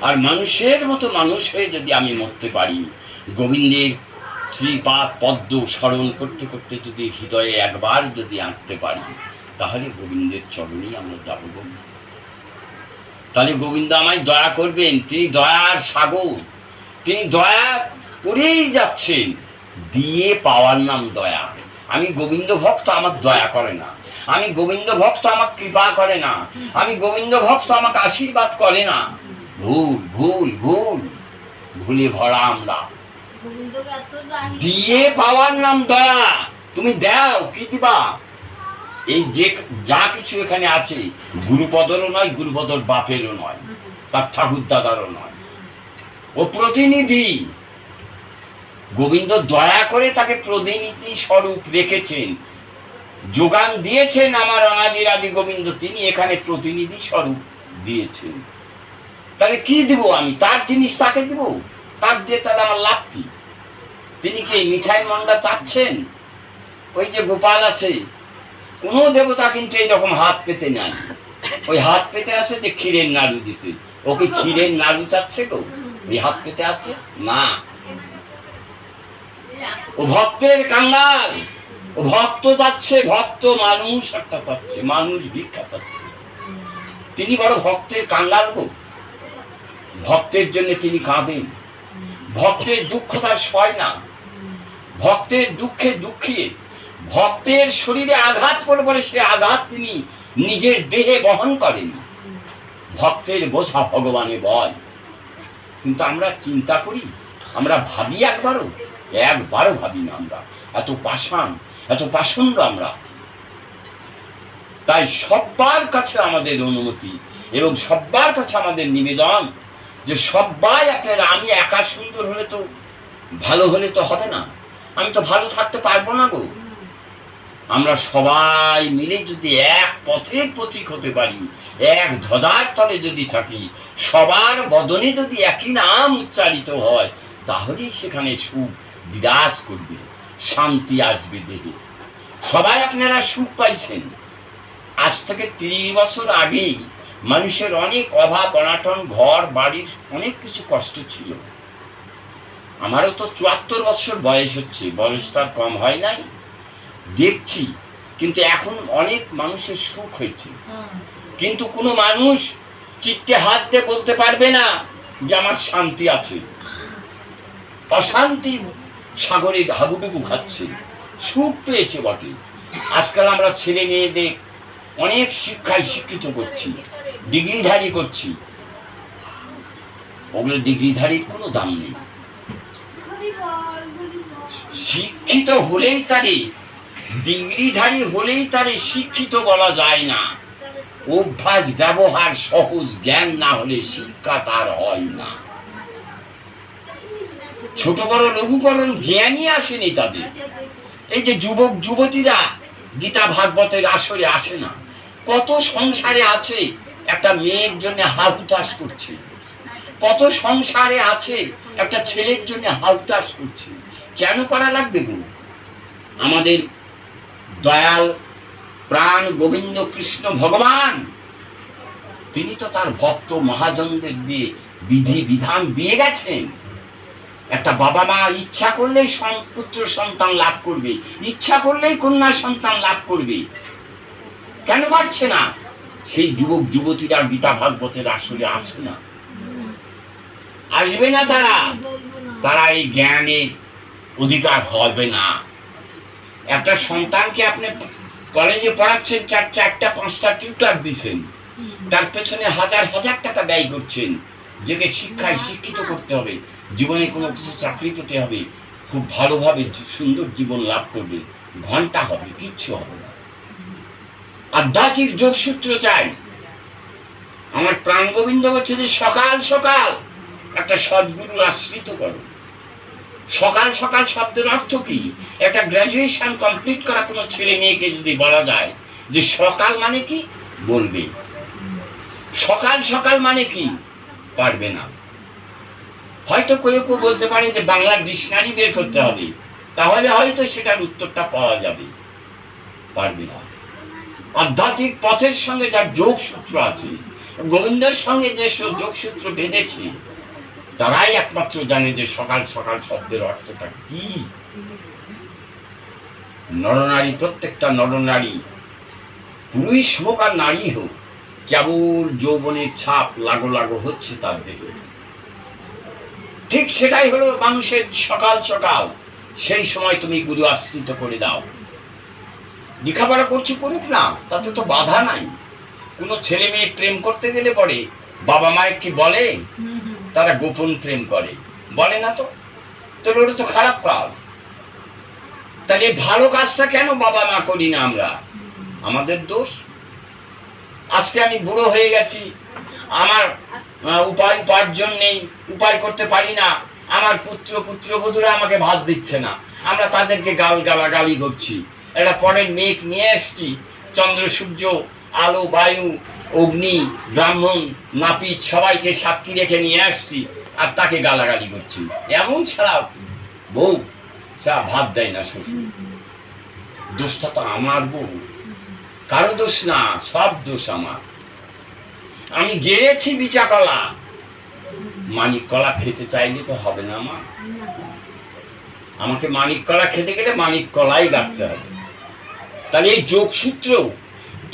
আর মানুষের মতো মানুষ হয়ে যদি আমি মরতে পারি, গোবিন্দের শ্রীপাদ পদ্ম স্মরণ করতে করতে যদি হৃদয়ে একবার যদি আঁকতে পারি, তাহলে গোবিন্দের চরণেই আমরা যাব। তাহলে গোবিন্দ আমায় দয়া করবেন, তিনি দয়ার সাগর, তিনি দয়া করেই যাচ্ছেন। দিয়ে পাওয়ার নাম দয়া। আমি গোবিন্দ ভক্ত, আমার দয়া করে না। আমি গোবিন্দ ভক্ত, আমার কৃপা করে না। আমি গোবিন্দ ভক্ত, আমাকে আশীর্বাদ করে না। ভুল ভুল ভুল, ভুলে ভরা আমরা। দিয়ে পাওয়ার নাম দয়া। তুমি দাও, কি দিবা? এই যে যা কিছু এখানে আছে, গুরুপদরও নয়, গুরুপদর বাপেরও নয়, তার ঠাকুর দাদারও নয়, ও প্রতিনিধি। গোবিন্দ দয়া করে তাকে প্রতিনিধি স্বরূপ রেখেছেন, যোগান দিয়েছেন। আমার অনাদির আদি গোবিন্দ, তিনি এখানে প্রতিনিধি স্বরূপ দিয়েছেন। তাহলে কি দিব আমি? তার জিনিস তাকে দিব, তার দিয়ে তাহলে আমার লাভ কি? তিনি কি মিঠাই মন্ডা চাচ্ছেন? ওই যে গোপাল আছে, কোনো দেবতা কিন্তু এইরকম হাত পেতে নাই। ওই হাত পেতে আছে যে ক্ষীরের নাড়ু দিছে, ওকে ক্ষীরের নাড়ু চাচ্ছে গো? এই হাত পেতে আছে না। ও ভক্তের কাঙ্গাল, ও ভক্ত চাচ্ছে, ভক্ত মানুষ একটা চাচ্ছে, মানুষ ভিক্ষা চাচ্ছে। তিনি বড় ভক্তের কাঙ্গাল গো। ভক্তের জন্য তিনি কাঁদেন, ভক্তের দুঃখ তার সয় না। ভক্তের দুঃখে দুঃখিয়ে, ভক্তের শরীরে আঘাত পড়ে পড়ে সে আঘাত তিনি নিজের দেহে বহন করেন। ভক্তের বোঝা ভগবানে বয়। কিন্তু আমরা চিন্তা করি, আমরা ভাবি একবারও ভাবি না। আমরা এত পাষাণ, এত পাষণ্ড আমরা। তাই সবার কাছে আমাদের অনুমতি এবং সবার কাছে আমাদের নিবেদন যে সবাই আপনারা, আমি একা সুন্দর হলে তো, ভালো হলে তো হবে না, আমি তো ভালো থাকতে পারবো না গো। আমরা সবাই মিলে যদি এক পথের পথিক হতে পারি, এক ধ্বজার তলে যদি থাকি, সবার বদনে যদি একই নাম উচ্চারিত হয়, তাহলেই সেখানে সুখ বিরাজ করবে, শান্তি আসবে দেহে। সবাই আপনারা সুখ পাইছেন। আজ থেকে 30 বছর আগেই মানুষের অনেক অভাব অনাটন, ঘর বাড়ির অনেক কিছু কষ্ট ছিল। আমারও তো 74 বছর বয়স হচ্ছে, বয়স তার কম হয় নাই, দেখছি। কিন্তু এখন অনেক মানুষের সুখ হয়েছে, কিন্তু কোনো মানুষ চিত্তে হাত দিয়ে বলতে পারবে না যে আমার শান্তি আছে। অশান্তি সাগরে হাবুডুবু খাচ্ছে, সুখ পেয়েছে বটে। আজকাল আমরা ছেলে মেয়েদের অনেক শিক্ষায় শিক্ষিত করছি, ডিগ্রিধারী করছি। ওগুলো ডিগ্রিধারীর কোনো দাম নেই। শিক্ষিত হলেই তারে, ডিগ্রিধারী হলেই তারে শিক্ষিত বলা যায় না। অভ্যাস, ব্যবহার, সহজ জ্ঞান না হলে শিক্ষা তার হয় না। ছোট বড় লঘুকরণ জ্ঞানই আসেনি তাদের। এই যে যুবক যুবতীরা গীতা ভাগবতের আসরে আসে না, কত সংসারে আছে একটা মেয়ের জন্য হাহুতাশ করছে, কত সংসারে আছে একটা ছেলের জন্য হালতাস করছে, কেন করা লাগবে গো? আমাদের দয়াল প্রাণ গোবিন্দ কৃষ্ণ ভগবান তিনি তো তার ভক্ত মহাজনদের দিয়ে বিধি বিধান দিয়ে গেছেন। একটা বাবা মা ইচ্ছা করলেই পুত্র সন্তান লাভ করবে, ইচ্ছা করলেই কন্যা সন্তান লাভ করবে, কেন পারছে না? সেই যুবক যুবতীরা গীতা ভাগবতের আসলে আসে না, আসবে না, তারা এই জ্ঞানের অধিকার হবে না। একটা সন্তানকে আপনি কলেজে পড়াচ্ছেন, চারটা পাঁচটা টিউটার দিচ্ছেন, তার পেছনে হাজার হাজার টাকা ব্যয় করছেন, যাকে শিক্ষায় শিক্ষিত করতে হবে, জীবনে কোনো কিছু চাকরি পেতে হবে, খুব ভালোভাবে সুন্দর জীবন লাভ করবে, ঘন্টা হবে, কিচ্ছু হবে না। আধ্যাত্মিক যোগসূত্র চাই। আমার প্রাণ গোবিন্দ বলছে যে সকাল সকাল একটা সদ্গুরুর আশ্রিত করো। সকাল সকাল শব্দের অর্থ কি? একটা গ্র্যাজুয়েশন কমপ্লিট করা কোনো ছেলে মেয়েকে যদি বলা যায় যে সকাল মানে কি, বলবে। সকাল সকাল মানে কি, পারবে না। হয়তো কেউ কেউ বলতে পারে যে বাংলার ডিকশনারি বের করতে হবে, তাহলে হয়তো সেটার উত্তরটা পাওয়া যাবে, পারবে না। আধ্যাত্মিক পথের সঙ্গে যার যোগসূত্র আছে, গোবিন্দের সঙ্গে যে যোগসূত্র বেঁধেছে, তারাই একমাত্র জানে যে সকাল সকাল শব্দের অর্থটা কি। নরনারী, প্রত্যেকটা নরনারী, পুরুষ হোক আর নারী হোক, কেবল যৌবনের ছাপ লাগো লাগো হচ্ছে তার দেহে। ঠিক সেটাই হলো মানুষের সকাল সকাল। সেই সময় তুমি গুরু আশ্রিত করে দাও। লেখাপড়া করছি, করুক না, তাতে তো বাধা নাই। কোনো ছেলে মেয়ে প্রেম করতে গেলে পরে বাবা মায়ের কি বলে? তারা গোপন প্রেম করে, বলে না তো? তাহলে ওটা তো খারাপ কাজ। তাহলে ভালো কাজটা কেন বাবা মা করি না আমরা? আমাদের দোষ। আজকে আমি বুড়ো হয়ে গেছি, আমার উপার্জন নেই, উপায় করতে পারি না, আমার পুত্রবধূরা আমাকে ভাত দিচ্ছে না, আমরা তাদেরকে গালাগালি করছি। একটা পরের মেঘ নিয়ে এসছি, চন্দ্র সূর্য আলো বায়ু অগ্নি ব্রাহ্মণ নাপিত সবাইকে সাক্ষী রেখে নিয়ে আসছি, আর তাকে গালাগালি করছি। এমন ছাড়া বউ সা ভাত দেয় না শ্বশুর। দোষটা তো আমার বউ, কারো দোষ না, সব দোষ আমার। আমি গেড়েছি বিচা কলা, মানিক কলা খেতে চাইলে তো হবে না। আমাকে মানিক কলা খেতে গেলে মানিক কলাই গাঁটতে হবে। তাহলে এই যোগসূত্র,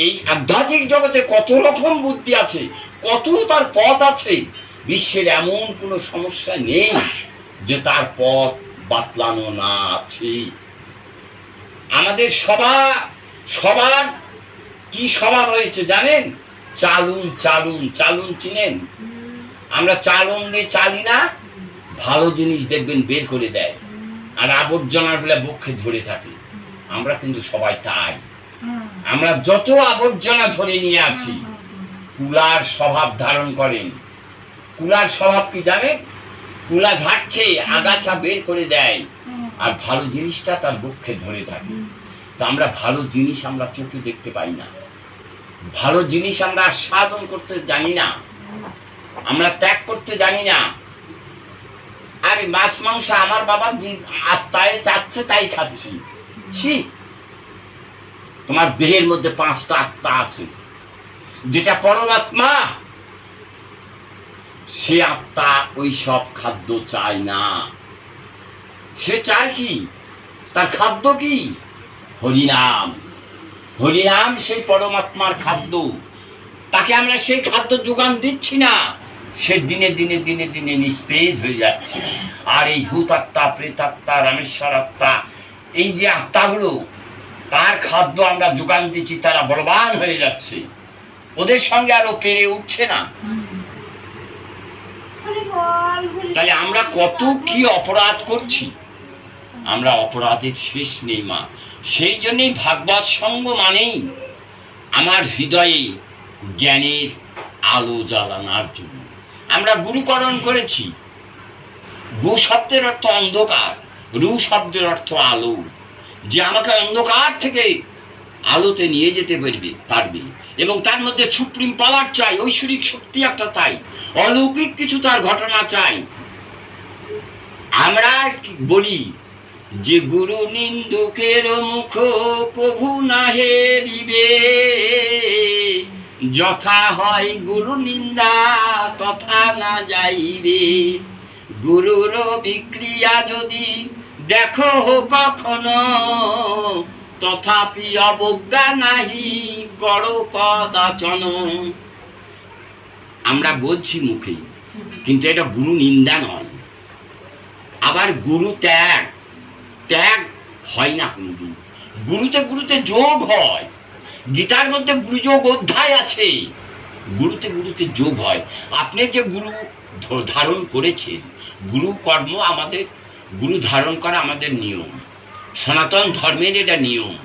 এই আধ্যাত্মিক জগতে কত রকম বুদ্ধি আছে, কত তার পথ আছে। বিশ্বের এমন কোনো সমস্যা নেই যে তার পথ বাতলানো না আছে। আমাদের সবার কি স্বভাব হয়েছে জানেন? চালুন চালুন চালুন চিনেন? আমরা চালুন দিয়ে চালি না, ভালো জিনিস দেখবেন বের করে দেয়, আর আবর্জনাগুলো বক্ষে ধরে থাকে। আমরা কিন্তু সবাই তাই। আমরা যত আবর্জনা ধরে নিয়ে আছি, কুলার স্বভাব ধারণ করেন। কুলার স্বভাব কি জানেন? কুলা ঝাড়ছে, আগাছা বের করে দেয়, আর ভালো জিনিসটা তার বক্ষে ধরে থাকে। তো আমরা ভালো জিনিস আমরা চোখে দেখতে পাই না, ভালো জিনিস আমরা আস্বাদন করতে জানি না, আমরা ত্যাগ করতে জানি না। আর মাছ মাংস আমার বাবার আত্মায় চাচ্ছে তাই খাচ্ছি। ছি, তোমার দেহের মধ্যে 5টা আত্মা আছে, যেটা পরমাত্মা, সে আত্মা ওই সব খাদ্য চায় না। সে চায় কি? তার খাদ্য কি? হরিনাম। হরিনাম সেই পরমাত্মার খাদ্য। তাকে আমরা সেই খাদ্য যোগান দিচ্ছি না, সে দিনে দিনে দিনে দিনে নিস্তেজ হয়ে যাচ্ছে। আর এই ভূতাত্মা, প্রেতাত্মা, রামেশ্বর আত্মা, এই যে আত্মাগুলো, তার খাদ্য আমরা যোগান দিচ্ছি, তারা বলবান হয়ে যাচ্ছে, ওদের সঙ্গে আরো পেরে উঠছে না। তাহলে আমরা কত কি অপরাধ করছি, আমরা অপরাধের শেষ নেই মা। সেই জন্যই ভাগবত সঙ্গ মানেই আমার হৃদয়ে জ্ঞানের আলো জ্বালানোর জন্য আমরা গুরুকরণ করেছি। গু শব্দের অর্থ অন্ধকার, রু শব্দের অর্থ আলো। যে আমাকে অন্ধকার থেকে আলোতে নিয়ে যেতে পারবে এবং তার মধ্যে সুপ্রিম পাওয়ার চাই, ঐশ্বরিক শক্তি একটা চাই, অলৌকিক কিছু তার ঘটনা চাই। আমরা বলি যে গুরু নিন্দুকের মুখ প্রভু না হেরিবে, যথা হয় গুরু নিন্দা তথা না যাইবে। গুরুর বিক্রিয়া যদি দেখো কখনো, তথাপি অবজ্ঞা নাহি করো কদাচন। আমরা বলছি মুখে, কিন্তু এটা গুরু নিন্দা নয়। আবার গুরু ত্যাগ হয় না কোনোদিন। গুরুতে যোগ হয়। গীতার মধ্যে গুরুযোগ অধ্যায় আছে, গুরুতে যোগ হয়। আপনি যে গুরু ধারণ করেছেন, গুরু কর্ম আমাদের, গুরু ধারণ করা আমাদের নিয়ম, সনাতন ধর্মের এটা নিয়ম।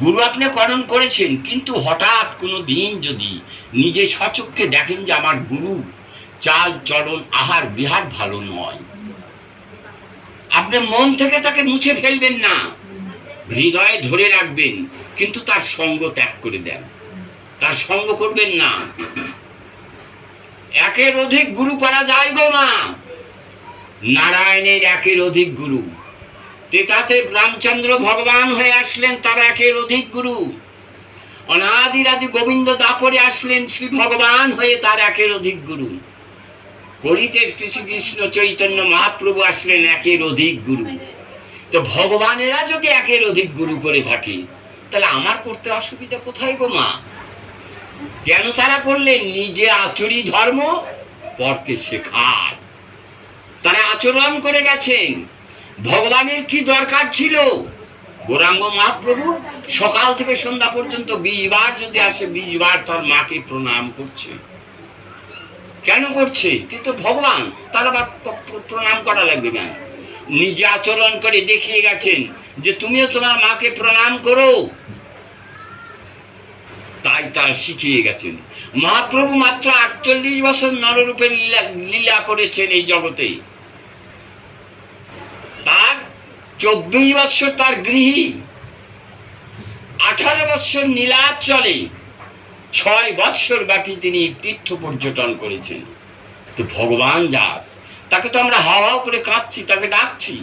গুরু আপনি করণ করেছেন, কিন্তু হঠাৎ কোনো দিন যদি নিজে স্বচক্ষে দেখেন যে আমার গুরু চাল চলন আহার বিহার ভালো নয়, আপনি মন থেকে তাকে মুছে ফেলবেন না, হৃদয়ে ধরে রাখবেন, কিন্তু তার সঙ্গ ত্যাগ করে দেন, তার সঙ্গ করবেন না। একের অধিক গুরু করা যায় গো মা। নারায়ণের একের অধিক গুরু, তেতাতে রামচন্দ্র ভগবান হয়ে আসলেন, তার একের অধিক গুরু। অনাদিরাদি গোবিন্দ দাপরে আসলেন শ্রী ভগবান হয়ে, তার একের অধিক গুরু। কলিতে শ্রীকৃষ্ণ চৈতন্য মহাপ্রভু আসলেন একের অধিক গুরু। তো ভগবানেরা যদি একের অধিক গুরু করে থাকে, তাহলে আমার করতে অসুবিধা কোথায় গো মা? কেন তারা করলেন? নিজে আচরি ধর্ম পরকে শেখার। তারা আচরণ করে গেছেন। ভগবানের কি দরকার ছিল? গৌরাঙ্গ মহাপ্রভু সকাল থেকে সন্ধ্যা পর্যন্ত 20 বার যদি আসে, 20 বার তার মাকে প্রণাম করছে। কেন করছে? তিনি তো ভগবান, তার আবার প্রণাম করা লাগবে কেন? নিজে আচরণ করে দেখিয়ে গেছেন যে তুমিও তোমার মাকে প্রণাম করো, তাই তারা শিখিয়ে গেছেন। মহাপ্রভু মাত্র 48 বছর নররূপে লীলা করেছেন এই জগতে। তার 14 বৎসর তার গৃহী, 18 বৎসর নীলাচলে, 6 বৎসর ব্যাপী তিনি তীর্থ পর্যটন করেছেন। তো ভগবান যার, তাকে তো আমরা হাওয়া করে কাঁদছি, তাকে ডাকছি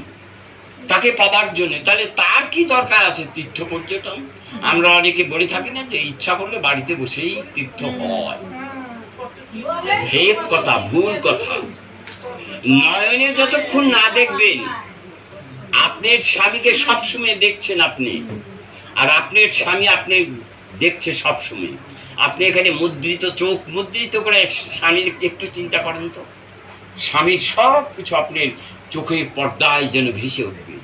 তাকে পাবার জন্য, তাহলে তার কি দরকার আছে তীর্থ পর্যটন? আমরা অনেকে বলে থাকি না যে ইচ্ছা করলে বাড়িতে বসেই তীর্থ হয়। ভেদ কথা, ভুল কথা। নয়নে যতক্ষণ না দেখবেন, আপনার স্বামীকে সবসময় দেখছেন আপনি, আর আপনার স্বামী আপনি দেখছে সবসময়। আপনি এখানে মুদ্রিত চোখ মুদ্রিত করে স্বামীর একটু চিন্তা করেন তো, স্বামীর সব কিছু আপনার চোখের পর্দায় যেন ভেসে উঠবে।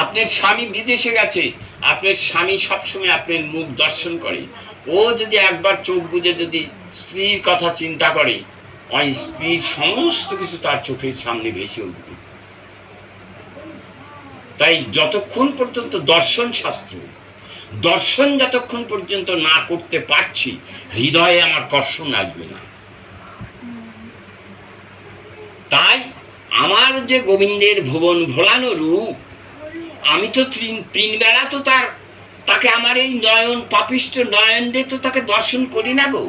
আপনার স্বামী বিদেশে গেছে, আপনার স্বামী সবসময় আপনার মুখ দর্শন করে। ও যদি একবার চোখ বুজে যদি স্ত্রীর কথা চিন্তা করে, ওই স্ত্রীর সমস্ত কিছু তার চোখের সামনে ভেসে উঠবে। তাই যতক্ষণ পর্যন্ত দর্শন শাস্ত্র, দর্শন যতক্ষণ পর্যন্ত না করতে পারছি, হৃদয়ে আমার কর্ষণ আসবে না। তাই আমার যে গোবিন্দের ভুবন ভোলানো রূপ, আমি তো তিন বেলা তো তাকে আমার এই নয়ন পাপিষ্ট নয়ন দিয়ে তো তাকে দর্শন করি না গো।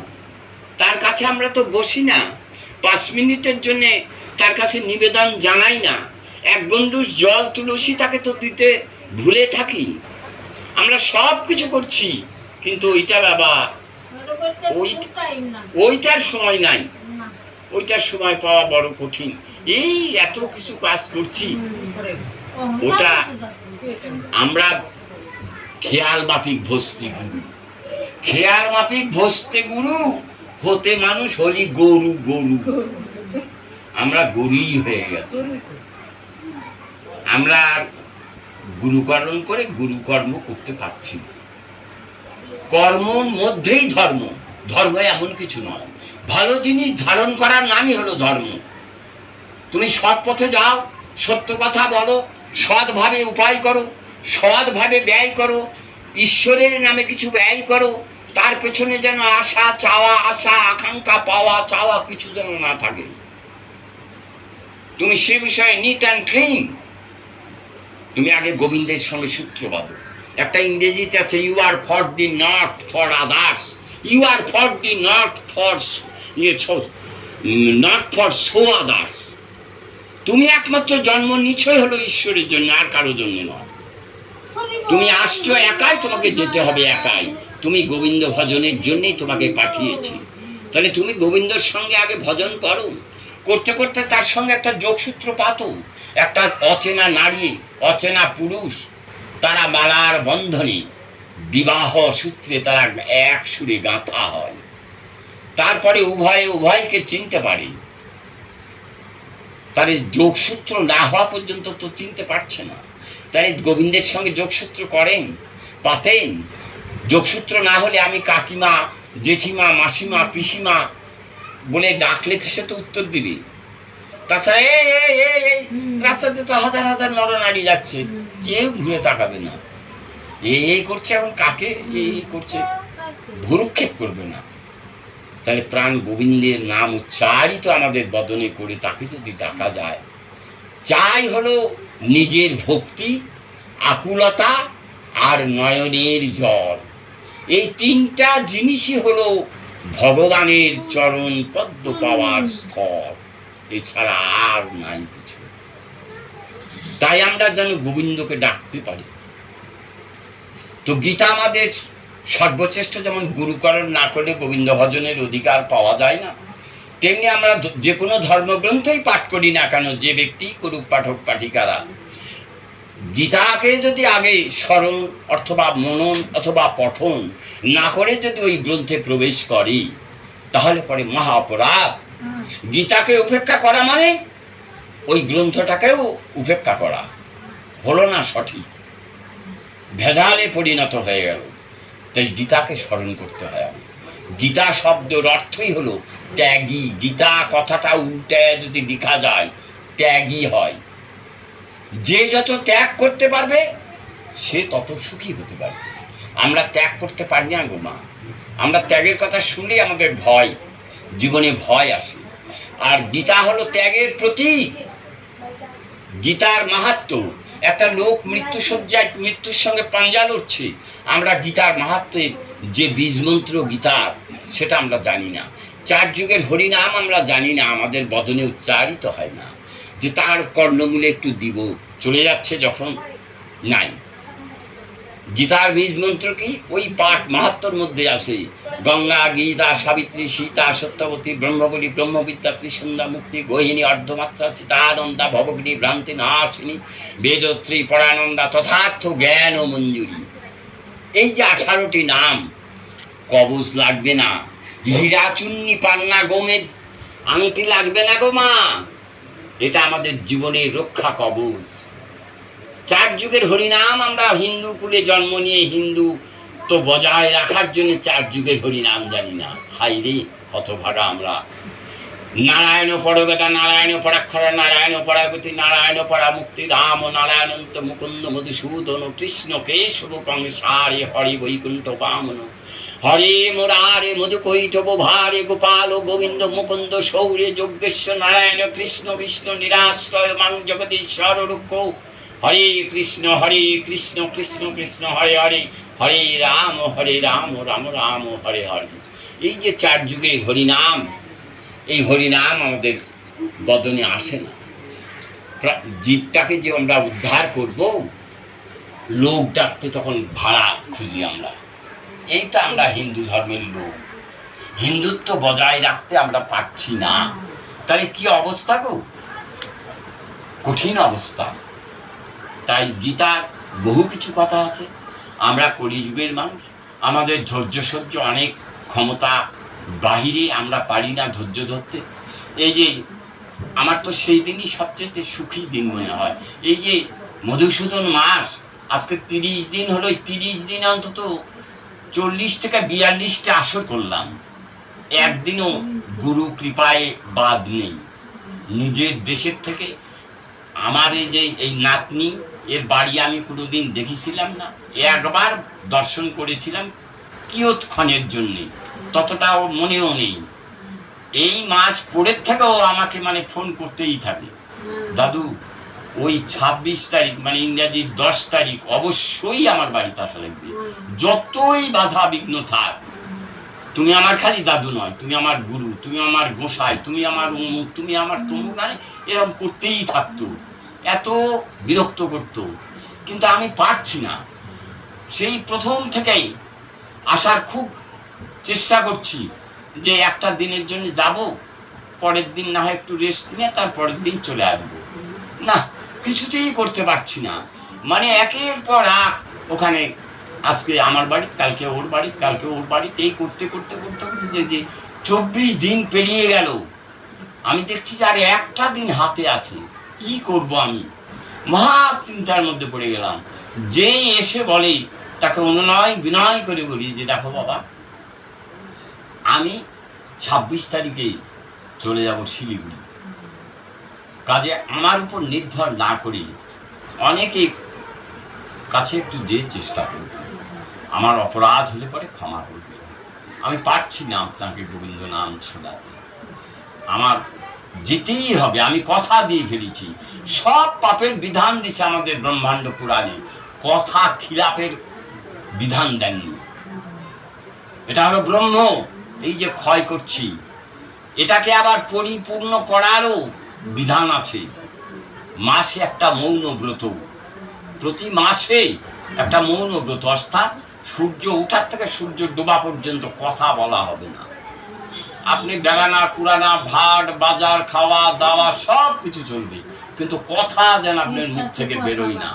তার কাছে আমরা তো বসি না, 5 মিনিটের জন্যে তার কাছে নিবেদন জানাই না। 1 গণ্ডূষ জল তুলসী তাকে তো দিতে ভুলে থাকি। আমরা সব কিছু করছি, কিন্তু ওইটা বাবা ওইটার সময় নাই, ওইটার সময় পাওয়া বড় কঠিন। এই এত কিছু কাজ করছি, ওটা আমরা খেয়াল মাফিক ভস্তি গুরু, খেয়াল মাফিক ভস্তে গুরু হতে মানুষ হলি গরু। আমরা গরুই হয়ে গেছি। আমরা গুরুকরণ করে গুরুকর্ম করতে পারছি না। কর্মর মধ্যেই ধর্ম, ধর্ম এমন কিছু নয়। ভালো জিনিস ধারণ করার নামই হলো ধর্ম। তুমি সৎ পথে যাও, সত্য কথা বলো, সৎভাবে উপায় করো, সৎভাবে ব্যয় করো, ঈশ্বরের নামে কিছু ব্যয় করো, তার পেছনে যেন আশা আকাঙ্ক্ষা পাওয়া চাওয়া কিছু যেন না থাকে। তুমি সে বিষয়ে নিট অ্যান্ড ক্লিন। তুমি আগে গোবিন্দের সঙ্গে সূত্র বাঁধো, একটা ইংরেজিতে আছে, you are for the not for others, you are for the not for not for show others. তুমি একমাত্র জন্ম নিশ্চয় হলো ঈশ্বরের জন্য, আর কারো জন্য নয়। তুমি আসছো একাই, তোমাকে যেতে হবে একাই। তুমি গোবিন্দ ভজনের জন্যই তোমাকে পাঠিয়েছি। তাহলে তুমি গোবিন্দর সঙ্গে আগে ভজন করো, করতে করতে তার সঙ্গে একটা যোগসূত্র পাতো। একটা অচেনা নারী, অচেনা পুরুষ, তারা মালার বন্ধনে বিবাহ সূত্রে তারা এক সুরে গাঁথা হয়। তারপরে উভয়কে চিনতে পারে। তার যোগসূত্র না হওয়া পর্যন্ত তো চিনতে পারছে না। তাই গোবিন্দের সঙ্গে যোগসূত্র করেন, পাতেন। যোগসূত্র না হলে আমি কাকিমা, জেঠিমা, মাসিমা, পিসিমা বলে ডাকলে সে তো উত্তর দিবে। তাছাড়া এই রাস্তাতে তো হাজার হাজার নরনারী যাচ্ছে, কেউ ঘুরে তাকাবে না। এই করছে, এখন কাকে এই করছে, ভুরুক্ষেপ করবে না। তাহলে প্রাণ গোবিন্দের নাম উচ্চারিত আমাদের বদনে করে তাকে যদি ডাকা যায়, চাই হলো নিজের ভক্তি, আকুলতা আর নয়নের জল। এই তিনটা জিনিসই হলো ভগবানের চরণ পদ্ম পাওয়ার স্থল, এছাড়া আর নাই কিছু। তাই আমরা যেন গোবিন্দকে ডাকতে পারি। তো গীতা আমাদের সর্বশ্রেষ্ঠ, যেমন গুরুকরণ না করলে গোবিন্দ ভজনের অধিকার পাওয়া যায় না, তেমনি আমরা যে কোনো ধর্মগ্রন্থই পাঠ করি না কেন, যে ব্যক্তি করুক, পাঠক পাঠিকারা, গীতাকে যদি আগে স্মরণ অথবা মনন অথবা পঠন না করে যদি ওই গ্রন্থে প্রবেশ করি, তাহলে পরে মহা অপরাধ। গীতাকে উপেক্ষা করা মানে ওই গ্রন্থটাকেও উপেক্ষা করা হলো না সঠিক, ভেজালে পরিণত হয়ে গেল। তাই গীতাকে স্মরণ করতে হয়। গীতা শব্দের অর্থই হলো ত্যাগী। গীতা কথাটা উল্টে যদি লেখা যায়, ত্যাগী হয়। যে যত ত্যাগ করতে পারবে সে তত সুখী হতে পারবে। আমরা ত্যাগ করতে পারি না গো মা। আমরা ত্যাগের কথা শুনলেই আমাদের ভয়, জীবনে ভয় আসে। আর গীতা হলো ত্যাগের প্রতীক। গীতার মাহাত্ম্য, একটা লোক মৃত্যুসজ্জায় মৃত্যুর সঙ্গে পাঞ্জা লড়ছে, আমরা গীতার মাহাত্ম্যের যে বীজমন্ত্র গীতার, সেটা আমরা জানি না। 4 যুগের হরিনাম আমরা জানি না, আমাদের বদনে উচ্চারিত হয় না। যে তার কর্ণমূলে একটু দিব, চলে যাচ্ছে যখন, নাই। গীতার বীজমন্ত্র কি? ওই পাঠ মাহাত্ম্যর মধ্যে আসে। গঙ্গা, গীতা, সাবিত্রী, সীতা, সত্যবতী, ব্রহ্মবলী, ব্রহ্মবিদ্যা, ত্রিসন্ধ্যা, মুক্তি, গহিনী, অর্ধমাত্রা, চিতানন্দা, ভবগ্নি, ভ্রান্তি নাশিনী, বেদত্রী, পরানন্দা, তথার্থ জ্ঞান ও মঞ্জুরি। এই যে 18টি নাম, কবচ লাগবে না, হীরা চুন্নি পান্না গোমেদ আংটি লাগবে না গো মা। এটা আমাদের জীবনের রক্ষা কবচ। 4 যুগের হরিনাম আমরা হিন্দু কুলে জন্ম নিয়ে হিন্দু তো বজায় রাখার জন্য 4 যুগের হরিনাম জানি না। হাই রে হতভাগা আমরা। নারায়ণ পরবেদা, নারায়ণ পরাক্ষর, নারায়ণ পরাগতি, নারায়ণ পরামুক্তি, রাম নারায়ণন্ত মুকুন্দ মধুসূদন, কৃষ্ণ কেশব কংসারে, হরি বৈকুণ্ঠ বামন, হরে মুরারে মধুকৈটব ভারে, গোপাল গোবিন্দ মুকুন্দ শৌর্য, যজ্ঞেশ্বর নারায়ণ কৃষ্ণ বিষ্ণু, নিরাশ্রয় মাং জগদীশ্বর রুক্ষ। হরে কৃষ্ণ কৃষ্ণ কৃষ্ণ হরে হরে, হরে রাম রাম রাম হরে হরে। এই যে 4 যুগের হরিনাম, এই হরিনাম আমাদের বদনে আসে না। জীবটাকে যে আমরা উদ্ধার করব, লোক ডাকতে তখন ভাড়া খুঁজি আমরা। এইটা আমরা হিন্দু ধর্মের লোক, হিন্দুত্ব বজায় রাখতে আমরা পারছি না। তাহলে কি অবস্থা গো? কঠিন অবস্থা। তাই গীতার বহু কিছু কথা আছে। আমরা কলিযুগের মানুষ, আমাদের ধৈর্য সহ্য অনেক ক্ষমতা বাহিরে, আমরা পারি না ধৈর্য ধরতে। এই যে আমার তো সেই দিনই সবচেয়ে সুখী দিন মনে হয়। এই যে মধুসূদন মাস, আজকে 30 দিন হলো। 30 দিন অন্তত 40 থেকে 42টা আসর করলাম, একদিনও গুরু কৃপায় বাদ নেই। নিজের দেশের থেকে আমার এই যে এই নাতনি, এর বাড়ি আমি কোনোদিন দেখেছিলাম না, একবার দর্শন করেছিলাম কিয়ৎক্ষণের জন্যে, ততটাও মনেও নেই। এই মাস পরের থেকেও আমাকে ফোন করতেই থাকে, দাদু ওই 26 তারিখ মানে ইংরাজির 10 তারিখ অবশ্যই আমার বাড়িতে আসা লাগবে। যতই বাধা বিঘ্ন থাক, তুমি আমার খালি দাদু নয়, তুমি আমার গুরু, তুমি আমার গোসাই, তুমি আমার অমুক, তুমি আমার তমুক, মানে এরকম করতেই থাকতো, এত বিরক্ত করতো। কিন্তু আমি পারছি না, সেই প্রথম থেকেই আসার খুব চেষ্টা করছি যে একটা দিনের জন্য যাব, পরের দিন না হয় একটু রেস্ট নিয়ে তারপরের দিন চলে আসবো। না, কিছুতেই করতে পারছি না, মানে একের পর এক ওখানে, আজকে আমার বাড়ি, কালকে ওর বাড়ি, কালকে ওর বাড়িতে, এই করতে করতে করতে করতে যে 24 দিন পেরিয়ে গেল। আমি দেখছি যে আর একটা দিন হাতে আছে, কি করব আমি? মহা চিন্তার মধ্যে পড়ে গেলাম। যেই এসে বলে তাকে অনুনয় বিনয় করে বলি যে দেখো বাবা, আমি 26 তারিখে চলে যাব শিলিগুড়ি, কাজে আমার উপর নির্ভর না করে অনেকে কাছে একটু দিয়ে চেষ্টা করবে, আমার অপরাধ হলে পরে ক্ষমা করবে, আমি পারছি না আপনাকে গোবিন্দ নাম শোনাতে, আমার যেতেই হবে, আমি কথা দিয়ে ফেলেছি। সব পাপের বিধান দিছে আমাদের ব্রহ্মাণ্ড পুরাণে, কথা খিলাপের বিধান দেননি। এটা হলো ব্রহ্ম, এই যে ক্ষয় করছি, এটাকে আবার পরিপূর্ণ করারও বিধান আছে। মাসে একটা মৌন ব্রত, প্রতি মাসে একটা মৌন ব্রত, অর্থাৎ সূর্য ওঠার থেকে সূর্য ডোবা পর্যন্ত কথা বলা হবে না। আপনি বেড়ানা কুড়ানা ভাট বাজার খাওয়া দাওয়া সব কিছু চলবে, কিন্তু কথা যেন আপনার মুখ থেকে বেরোয় না।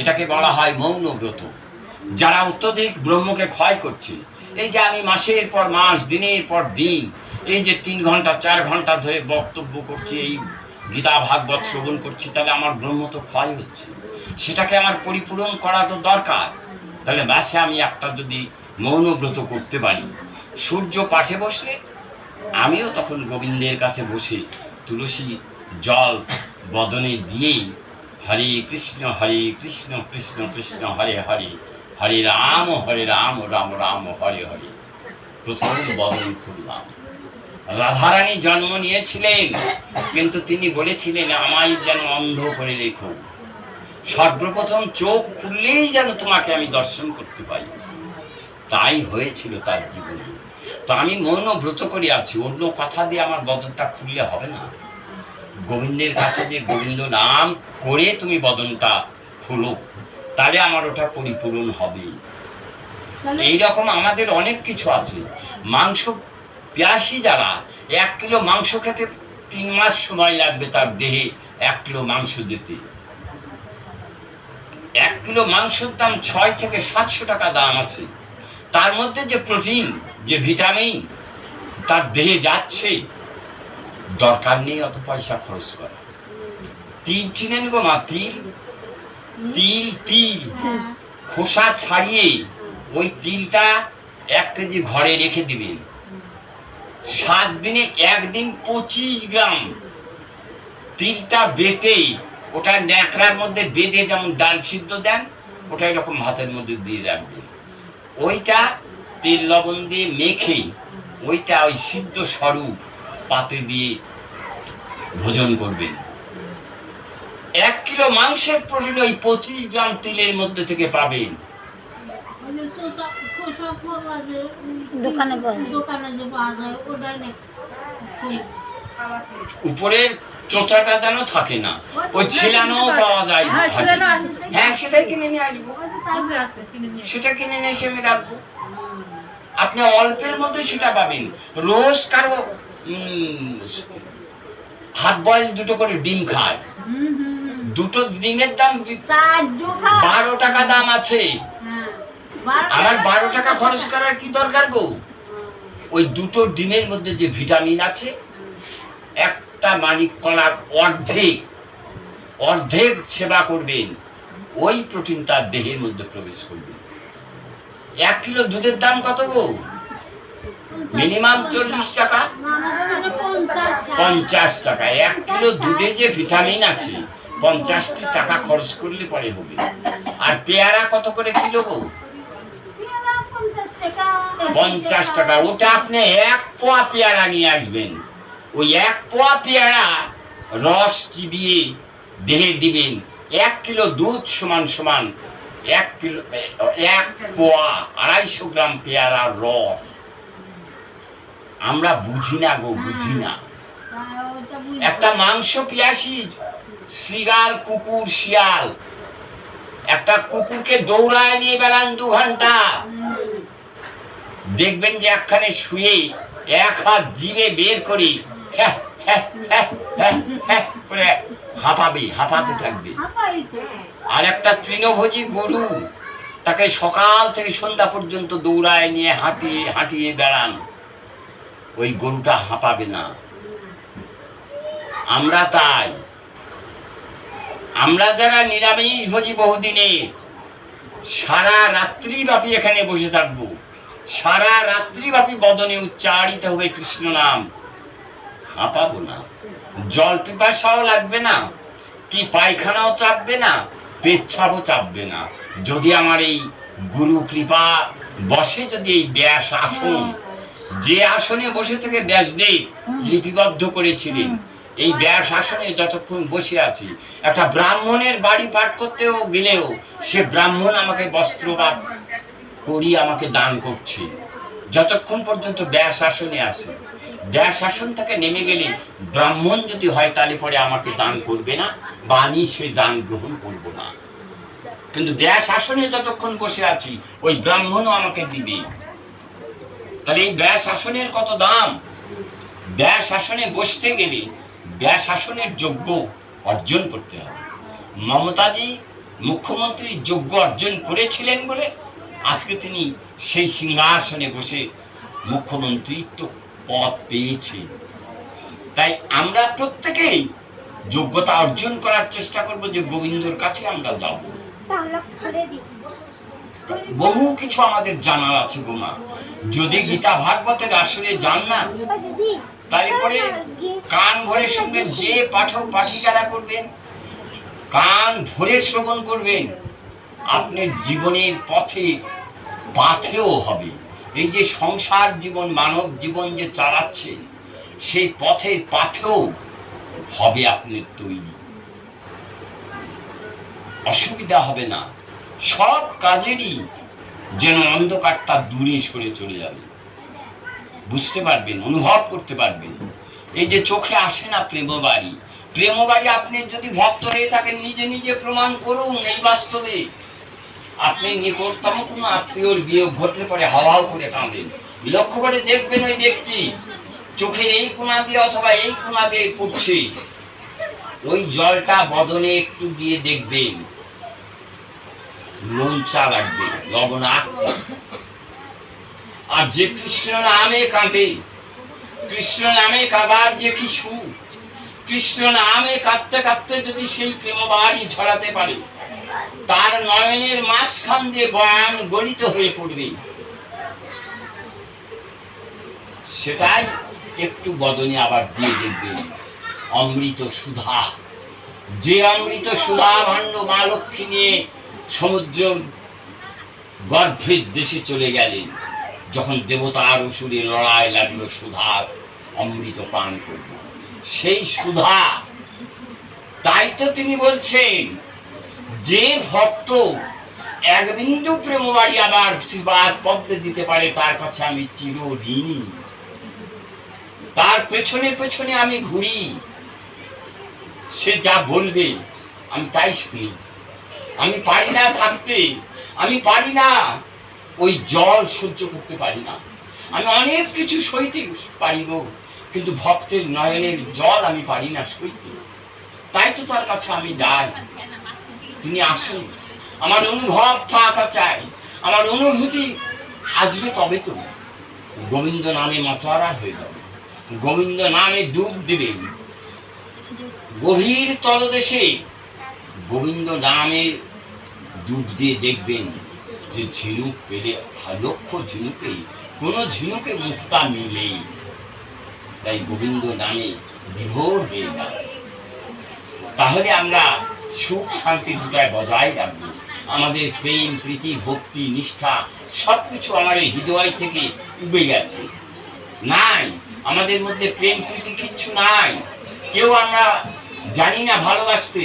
এটাকে বলা হয় মৌন ব্রত। যারা অত্যধিক ব্রহ্মকে ক্ষয় করছে, এই যে আমি মাসের পর মাস, দিনের পর দিন, এই যে 3 ঘন্টা 4 ঘন্টা ধরে বক্তব্য করছি, এই গীতা ভাগবত শ্রবণ করছি, তাহলে আমার ব্রহ্ম তো ক্ষয় হচ্ছে, সেটাকে আমার পরিপূরণ করা তো দরকার। তাহলে মাসে আমি একটা যদি মৌনব্রত করতে পারি, সূর্য পাঠে বসলে আমিও তখন গোবিন্দের কাছে বসে তুলসী জল বদনে দিয়েই হরে কৃষ্ণ কৃষ্ণ কৃষ্ণ হরে হরে, হরে রাম রাম রাম হরে হরে, প্রথম বদন খুললাম। রাধারানী জন্ম নিয়েছিলেন, কিন্তু তিনি বলেছিলেন আমায় যেন অন্ধ করে রেখো, সর্বপ্রথম চোখ খুললেই যেন তোমাকে আমি দর্শন করতে পাই। তাই হয়েছিল তার জীবনে। তো আমি মৌন ব্রত করে আছি, অন্য কথা দিয়ে আমার বদনটা খুললে হবে না। গোবিন্দের কাছে যে গোবিন্দ নাম করে তুমি বদনটা খুলো, তাহলে আমার ওটা পরিপূরণ হবে। এইরকম আমাদের অনেক কিছু আছে। মাংস পেয়াসী যারা, 1 কিলো মাংস খেতে 3 মাস সময় লাগবে তার দেহে 1 কিলো মাংস দিতে। 1 কিলো মাংসের দাম 600 থেকে 700 টাকা দাম আছে। তার মধ্যে যে প্রোটিন, যে ভিটামিন তার দেহে যাচ্ছে, দরকার নেই অত পয়সা খরচ করা। তিল চিনেন গো মা? তিল তিল তিল খোসা ছাড়িয়ে ওই তিলটা 1 কেজি ঘরে রেখে দিবেন। 7 দিনে 1 দিন 25 গ্রাম তিলটা বেটে, ওটা ন্যাকড়ার মধ্যে বেঁধে, যেমন ডাল সিদ্ধ দেন, ওটা এরকম ভাতের মধ্যে দিয়ে রাখবেন। ওইটা তেল লবণ দিয়ে মেখে ওইটা ওই সিদ্ধ স্বরূপ পাতে দিয়ে ভোজন করবেন। 1 কিলো মাংসের প্রোটিন ওই 25 গ্রাম তিলের মধ্যে থেকে পাবেন। উপরের চোচাটা যেন থাকে না, ওই ছেলানো পাওয়া যায়। হ্যাঁ, সেটাই কিনে নিয়ে আসবো, সেটা কিনে নিয়ে এসে আমি রাখবো। আপনি অল্পের মধ্যে সেটা পাবেন। রোজ কারো হাফ বয়েল 2টো করে ডিম খায়, 2টো ডিমের দাম 12 টাকা দাম আছে। আমার 12 টাকা খরচ করার কি দরকার গো? ওই 2টো ডিমের মধ্যে যে ভিটামিন আছে, একটা মানিক কলার অর্ধেক সেবা করবেন, ওই প্রোটিন তার দেহের মধ্যে প্রবেশ করবে। 1 কিলো দুধের দাম কত গো? মিনিমাম 40 টাকা, 50 টাকা। 1 কিলো দুধে যে ভিটামিন আছে 50 টাকা খরচ করলে পরে হবে। আর পেয়ারা কত করে কিলো গো? 50 টাকা। ওটা আপনি 1 পোয়া পেয়ারা নিয়ে আসবেন। ওই 1 পোয়া পেয়ারা রস চিবিয়ে দেহে দিবেন 1 কিলো দুধ সমান সমান 1 কিলো 1 পোয়া 250 গ্রাম পেয়ারার রস। আমরা বুঝি না গো, বুঝি না। একটা মাংস পিয়াসী শ্রীগাল, কুকুর, শিয়াল, একটা কুকুরকে দৌড়ায় নিয়ে বেড়ান 2 ঘন্টা, দেখবেন যে একখানে শুয়ে 1 হাত জিভে বের করি করে হাঁপাতে থাকবে। আর একটা তৃণভোজী গরু, তাকে সকাল থেকে সন্ধ্যা পর্যন্ত দৌড়ায় নিয়ে হাঁটিয়ে বেড়ান, ওই গরুটা হাঁপাবে না। আমরা তাই, আমরা যারা নিরামিষ ভোজী বহুদিনে সারা রাত্রিব্যাপী এখানে বসে থাকবো, সারা রাত্রিব্যাপী বদনে উচ্চারিত হবে কৃষ্ণ নাম, হাঁপাবো না, জল পিপাসাও লাগবে না, কি পায়খানাও চাপবে না, পেচ্ছাপও চাপবে না। যদি আমার এই গুরু কৃপা বসে, যদি এই ব্যাস আসন, যে আসনে বসে থেকে ব্যাসদেব লিপিবদ্ধ করেছিলেন, এই ব্যাস আসনে যতক্ষণ বসে আছি, একটা ব্রাহ্মণের বাড়ি পাঠ করতেও গেলেও সে ব্রাহ্মণ আমাকে বস্ত্র বা করি আমাকে দান করছে, যতক্ষণ পর্যন্ত ব্যাস আসনে আসে। ব্যাস আসন থেকে নেমে গেলে ব্রাহ্মণ যদি হয় তাহলে পরে আমাকে দান করবে না, বা আমি সে দান গ্রহণ করব না। কিন্তু ব্যাস আসনে যতক্ষণ বসে আছি ওই ব্রাহ্মণও আমাকে দিবে। তাহলে এই ব্যাস আসনের কত দাম! ব্যাস আসনে বসতে গেলে ব্যাস আসনের যোগ্য অর্জন করতে হবে। মমতাজি মুখ্যমন্ত্রীর যোগ্য অর্জন করেছিলেন বলে আজকে তিনি সেই সিংহাসনে বসে মুখ্যমন্ত্রীত্ব পদ পেয়েছেন। তাই আমরা প্রত্যেকেই যোগ্যতা অর্জন করার চেষ্টা করব যে গোবিন্দর কাছে আমরা যাব। বহু কিছু আমাদের জানার আছে গোমা। যদি গীতা ভাগবতের আসরে যান না, তাহলে পরে কান ভরে শুনবেন, যে পাঠক পাঠিকারা করবেন কান ভরে শ্রবণ করবেন, আপনার জীবনের পাথেও হবে। এই যে সংসার জীবন, মানব জীবন যে চালাচ্ছে, সেই পথের পাথেও হবে আপনার তৈরি, অসুবিধা হবে না। সব কাজেরই যেন অন্ধকারটা দূরে সরে চলে যাবে, বুঝতে পারবেন, অনুভব করতে পারবেন। এই যে চোখে আসে না প্রেমবাড়ি, প্রেমবাড়ি আপনি যদি ভক্ত হয়ে থাকেন নিজে নিজে প্রমাণ করুন। এই বাস্তবে আপনি নিকটতম কোনো আত্মীয়র বিয়োগ ঘটলে পরে হাওয়াও করে কাঁদেন, লক্ষ্য করে দেখবেন ওই ব্যক্তি চোখের এই কোণা দিয়ে অথবা এই কোণা দিয়ে পড়ছে, ওই জলটা বদনে একটু দিয়ে দেখবেন নোনচা লাগবে, লবণাক্ত। আর যে কৃষ্ণ নামে কাঁদে, কৃষ্ণ নামে কাঁদার যে কি সুখ, কৃষ্ণ নামে কাঁদতে কাঁদতে যদি সেই প্রেমবাড়ি ঝরাতে পারে, তার নয়নের মাঝখান দিয়ে বয়ান গলিত হয়ে পড়বে। সেটাই একটু বদনে আবার দিয়ে দেখবেন অমৃত সুধা। যে অমৃত সুধা ভাণ্ড মা লক্ষ্মী নিয়ে সমুদ্র গর্ভের দেশে চলে গেলেন, যখন দেবতার অসুরে লড়াই লাগলো সুধার অমৃত পান করব, সেই সুধা। তাই তো তিনি বলছেন, যে ভক্ত এক বিন্দু প্রেমবাড়ি আবার শ্রীবাদ পদ্মে দিতে পারে, তার কাছে আমি চিরঋণী। তার পেছনে পেছনে আমি ঘুরি, সে যা বলবে আমি তাই শুনি। আমি পারি না থাকতে, আমি পারি না ওই জল সহ্য করতে পারি না। আমি অনেক কিছু সইতে পারিব, কিন্তু ভক্তের নয়নের জল আমি পারি না সইতে। তাই তো তার কাছে আমি যাই, তিনি আসেন। আমার অনুভব থাকা চাই, আমার অনুভূতি আসবে, তবে তো গোবিন্দ নামে মাতোয়ারা হয়ে যাবে, গোবিন্দ নামে ডুব দিবেন গভীর তলদেশে। গোবিন্দ নামে ডুব দিয়ে দেখবেন যে ঝিনুক পেলে লক্ষ ঝিনুকে কোনো ঝিনুকে মুক্তা মিলেই। তাই গোবিন্দ নামে বিভোর হয়ে যায়। তাহলে আমরা সুখ শান্তি দুটায় বজায় রাখবো। আমাদের প্রেম প্রীতি ভক্তি নিষ্ঠা সবকিছু আমার এই হৃদয় থেকে উবে গেছে, নাই আমাদের মধ্যে প্রেম প্রীতি কিচ্ছু নাই। কেউ আমরা জানি না ভালোবাসতে,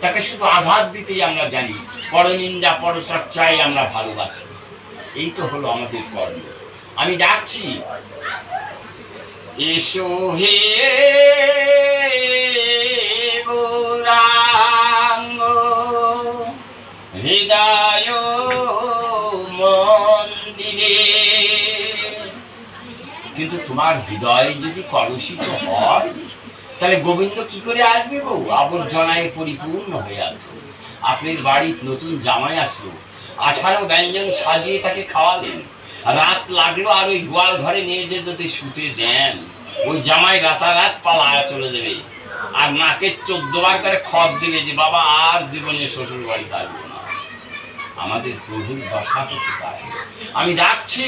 তাকে শুধু আঘাত দিতেই আমরা জানি, পরনিন্দা পরচর্চায় আমরা ভালোবাসি। এই তো হলো আমাদের কর্ম। আমি ডাকছি, এসো হে গৌরাঙ্গ হৃদয় মন্দিরে। কিন্তু তোমার হৃদয় যদি কলুষিত হয়, তাহলে গোবিন্দ কি করে আসবে গো? আবর্জনায় পরিপূর্ণ হয়ে আছে। আপনার বাড়ির নতুন জামাই আসলো, 18 ব্যঞ্জন সাজিয়ে তাকে খাওয়ালেন, রাত লাগলো, আর ওই গোয়াল ঘরে নিয়ে যে যদি শুতে দেন, ওই জামাই রাতারাত পালায়া চলে যাবে, আর নাকে 14 বার করে খত দেবে যে বাবা আর জীবনে শ্বশুর বাড়িতে আসবো না। আমাদের প্রভুর দশা হচ্ছে তাই। আমি ডাকছি,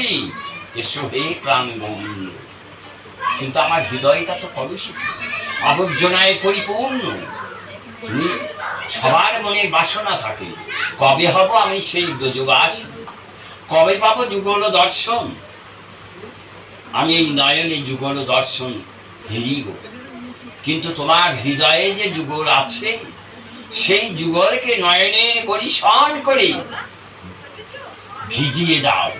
এসো হে প্রাণ গোবিন্দ। কিন্তু আমার হৃদয়টা তো কলুষিত, আবর্জনায় পরিপূর্ণ। সবার মনে বাসনা থাকে, কবে হব আমি সেই ব্রজবাসী, কবে পাবো যুগল দর্শন, আমি এই নয়নে যুগল দর্শন হেরিব। কিন্তু তোমার হৃদয়ে যে যুগল আছে, সেই যুগলকে নয়নে পরিশন করে ভিজিয়ে দাও,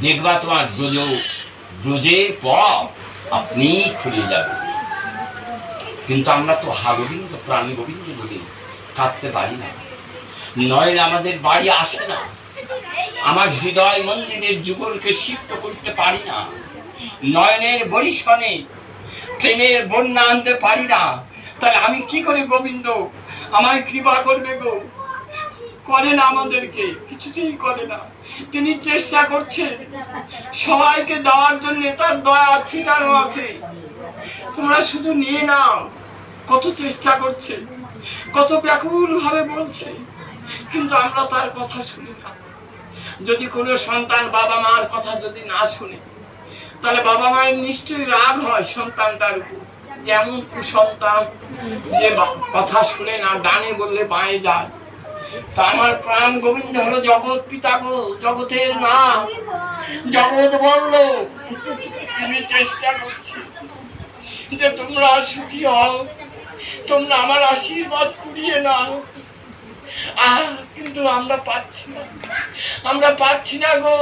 দেখবা তোমার ব্রজের পথ আপনি খুলে যাবে। কিন্তু আমরা তো গোবিন্দ প্রাণ গোবিন্দ বলে কাঁদতে পারি না, নয়ন আমাদের বাড়ি আসে না, আমার হৃদয় মন্দিরের যুগলকে সিক্ত করতে পারি না, নয়নের বরিশনে প্রেমের বন্যা আনতে পারি না। তাহলে আমি কি করে গোবিন্দ আমায় কৃপা করবে গো? করে না, আমাদেরকে কিছুতেই করে না। তিনি চেষ্টা করছে সবাইকে দেওয়ার জন্য, তার দয়া ছিটানো আছে, তোমরা শুধু নিয়ে নাও। কত চেষ্টা করছে, কত ব্যাকুল ভাবে বলছে, কিন্তু আমরা তার কথা শুনি না। যদি কোনো সন্তান বাবা মার কথা যদি না শুনে, তাহলে বাবা মায়ের নিশ্চয়ই রাগ হয় সন্তানটার উপর। যেমন কুসন্তান যে কথা শুনে না, ডানে বললে বাঁয়ে যায়। তা আমার প্রাণ গোবিন্দ হলো জগৎ পিতা গো, জগতের না, জগৎ বলল। তিনি চেষ্টা করছে যে তোমরা সুখী হও, তোমরা আমার আশীর্বাদ কুড়িয়ে নাও। কিন্তু আমরা পাচ্ছি না গো।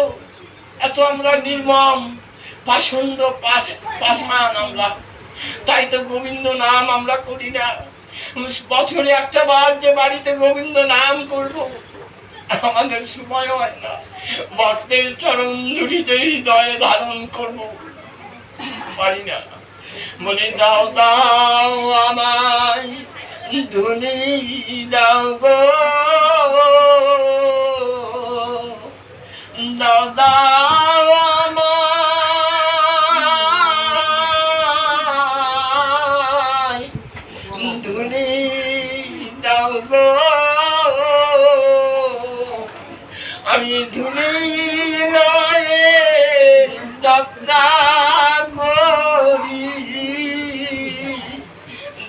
এত আমরা নির্মম, পাষণ্ড, পাষাণ আমরা। তাই তো গোবিন্দ নাম আমরা করি না। বছরে একটা বার যে বাড়িতে গোবিন্দ নাম করব, আমাদের সময় হয় না। ভক্তের চরণ দুটিতে হৃদয়ে ধারণ করব, পারি না। বলে দাও দাও আমায় ধুলি দাও গো, দাও দাও আমায় ধুলি দাও গো, আমি ধুলি নয় যাত্রা করি,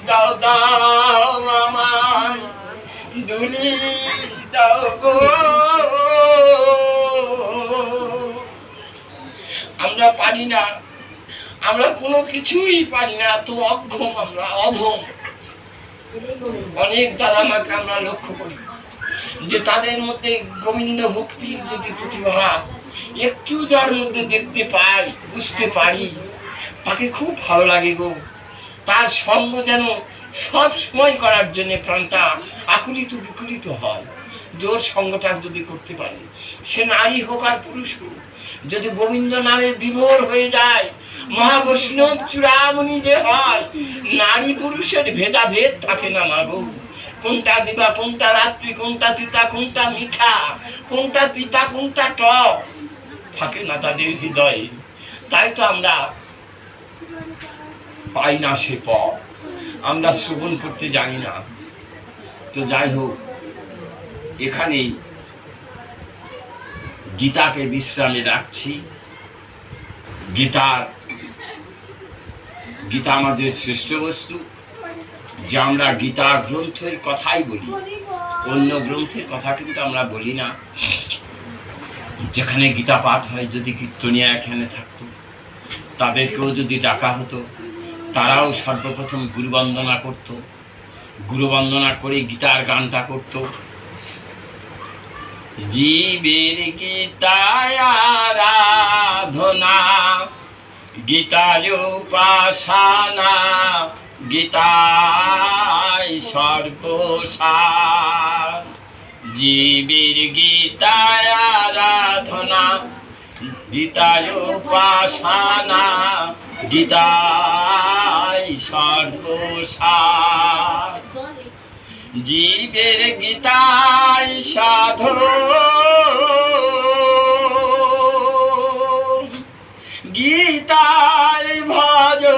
দাও দাও আমায় ধুলি দাও গো। আমরা পারি না, আমরা কোনো কিছুই পারি না, তো অক্ষম, আমরা অধম। অনেক দাদামাকে আমরা লক্ষ্য করি যে তাদের মধ্যে গোবিন্দ ভক্তির যদি প্রতিভা একটু যার মধ্যে দেখতে পাই, বুঝতে পারি, তাকে খুব ভালো লাগে গো। তার সঙ্গ যেন সব সময় করার জন্য প্রাণটা আকুলিত বিকুলিত হয়। জোর সঙ্গটা যদি করতে পারে, সে নারী হোক আর পুরুষ হোক, যদি গোবিন্দ নামে বিভোর হয়ে যায়, মহাবৈষ্ণব চূড়ামণি যে হয়, নারী পুরুষের ভেদাভেদ থাকে না মাগো। কোনটা দিবা, কোনটা রাত্রি, কোনটা তিতা, কোনটা মিঠা, কোনটা তিতা, কোনটা টক থাকে না তাদের হৃদয়ে। তাই তো আমরা পাই না সে পথ, আমরা শ্রবণ করতে জানি না। তো যাই হোক, এখানেই গীতাকে বিশ্রামে রাখছি। গীতা আমাদের শ্রেষ্ঠ বস্তু, যে আমরা গীতা গ্রন্থের কথাই বলি, অন্য গ্রন্থের কথা কিন্তু আমরা বলি না। যেখানে গীতা পাঠ হয়, যদি কীর্তনিয়া এখানে থাকতো, তাদেরকেও যদি ডাকা হতো, তারাও সর্বপ্রথম গুরুবন্দনা করত, গুরুবন্দনা করে গীতার গানটা করত। জীবের গীতায় আরাধনা, গীতায় উপাসনা, গীতায় সর্বসার। জীবের গীতায় আরাধনা, গীতায় উপাসনা, গীতায় সর্বসার। জীবের গীতায় সাধন, গীতায় ভজন।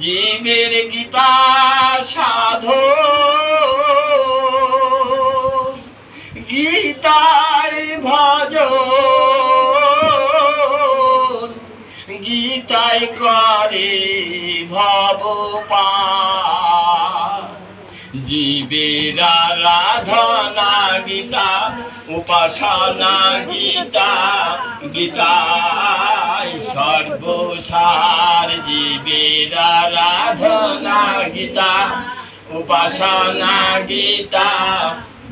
জীবের গীতা সাধন, গীতায় ভজন, গীতায় করে ভব পার। জীবের আরাধনা গীতা, উপাসনা গীতা, গীতায় সর্বসার। জীবের আরাধনা গীতা, উপাসনা গীতা,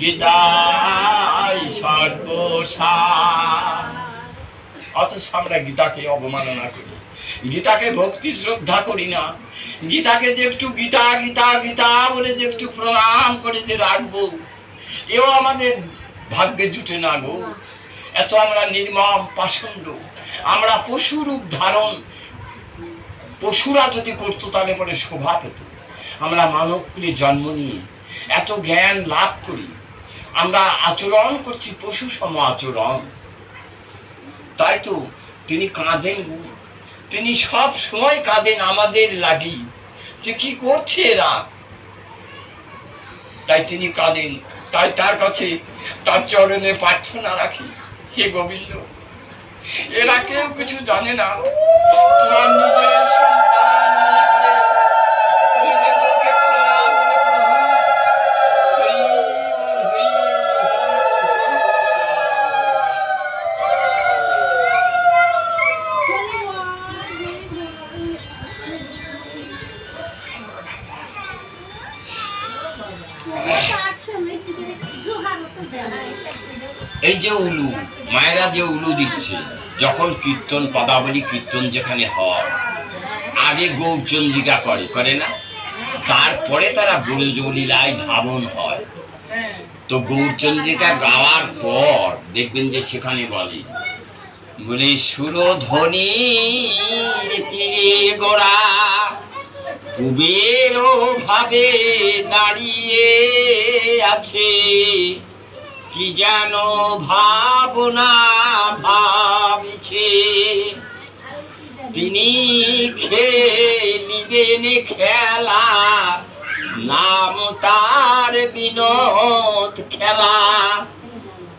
গীতায় সর্বসার। অথচ আমরা গীতাকে অবমাননা করি, গীতাকে ভক্তি শ্রদ্ধা করি না। গীতাকে যে একটু গীতা গীতা গীতা বলে যে একটু প্রণাম করে যে রাখবো, এও আমাদের ভাগ্যে জুটে না গো। এত আমরা নির্মম পাষণ্ড, আমরা পশুরূপ ধারণ। পশুরা যদি করতো তাহলে পরে শোভা পেত। আমরা মানব কুলে জন্ম নিয়ে এত জ্ঞান লাভ করি, আমরা আচরণ করছি পশু সম আচরণ। তাই তো তিনি কাঁদেন, তিনি সব সময় কাঁদেন আমাদের লাগি, যে কি করছে এরা। তাই তিনি কাঁদেন। তাই তার কাছে তার চরণে প্রার্থনা রাখি, হে গোবিন্দ, এরা কেউ কিছু জানে না, তোমার নিজের সন্তান তুমি এদেরকে ক্ষমা করে প্রভু। হরি বল, হরি এই যে উলু মায়েরা যে উলু দিচ্ছে, যখন কীর্তন পদাবলী কীর্তন যেখানে হয়, আগে গৌরচন্দ্রিকা করে না, তারপরে তারা ব্রজলীলায় ধাবন হয়। তো গৌরচন্দ্রিকা গাওয়ার পর দেখবেন যে সেখানে বলে সুরধ্বনি তীরে গোড়া কুবের ভাবে দাঁড়িয়ে আছে, কি যেন ভাবনা ভাবছে, তিনি খেলিবেন খেলা, নাম তার বিনোদ খেলা।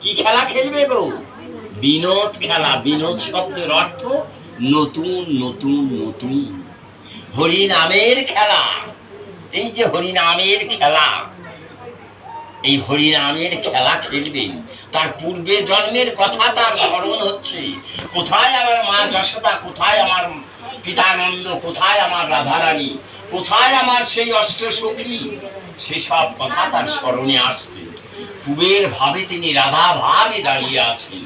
কি খেলা খেলবে গো? বিনোদ খেলা। বিনোদ শব্দের অর্থ নতুন নতুন নতুন। হরিনামের খেলা। এই যে হরিনামের খেলা, এই হরিনামের খেলা খেলবেন, তার পূর্বে জন্মের কথা তার স্মরণ হচ্ছে। কোথায় আমার মা যশোদা, কোথায় আমার পিতানন্দ, কোথায় আমার রাধারানী, কোথায় আমার সেই অষ্টসখী, সেসব কথা তার স্মরণে আসছে। কুবের ভাবে তিনি রাধা ভাবে দাঁড়িয়ে আছেন।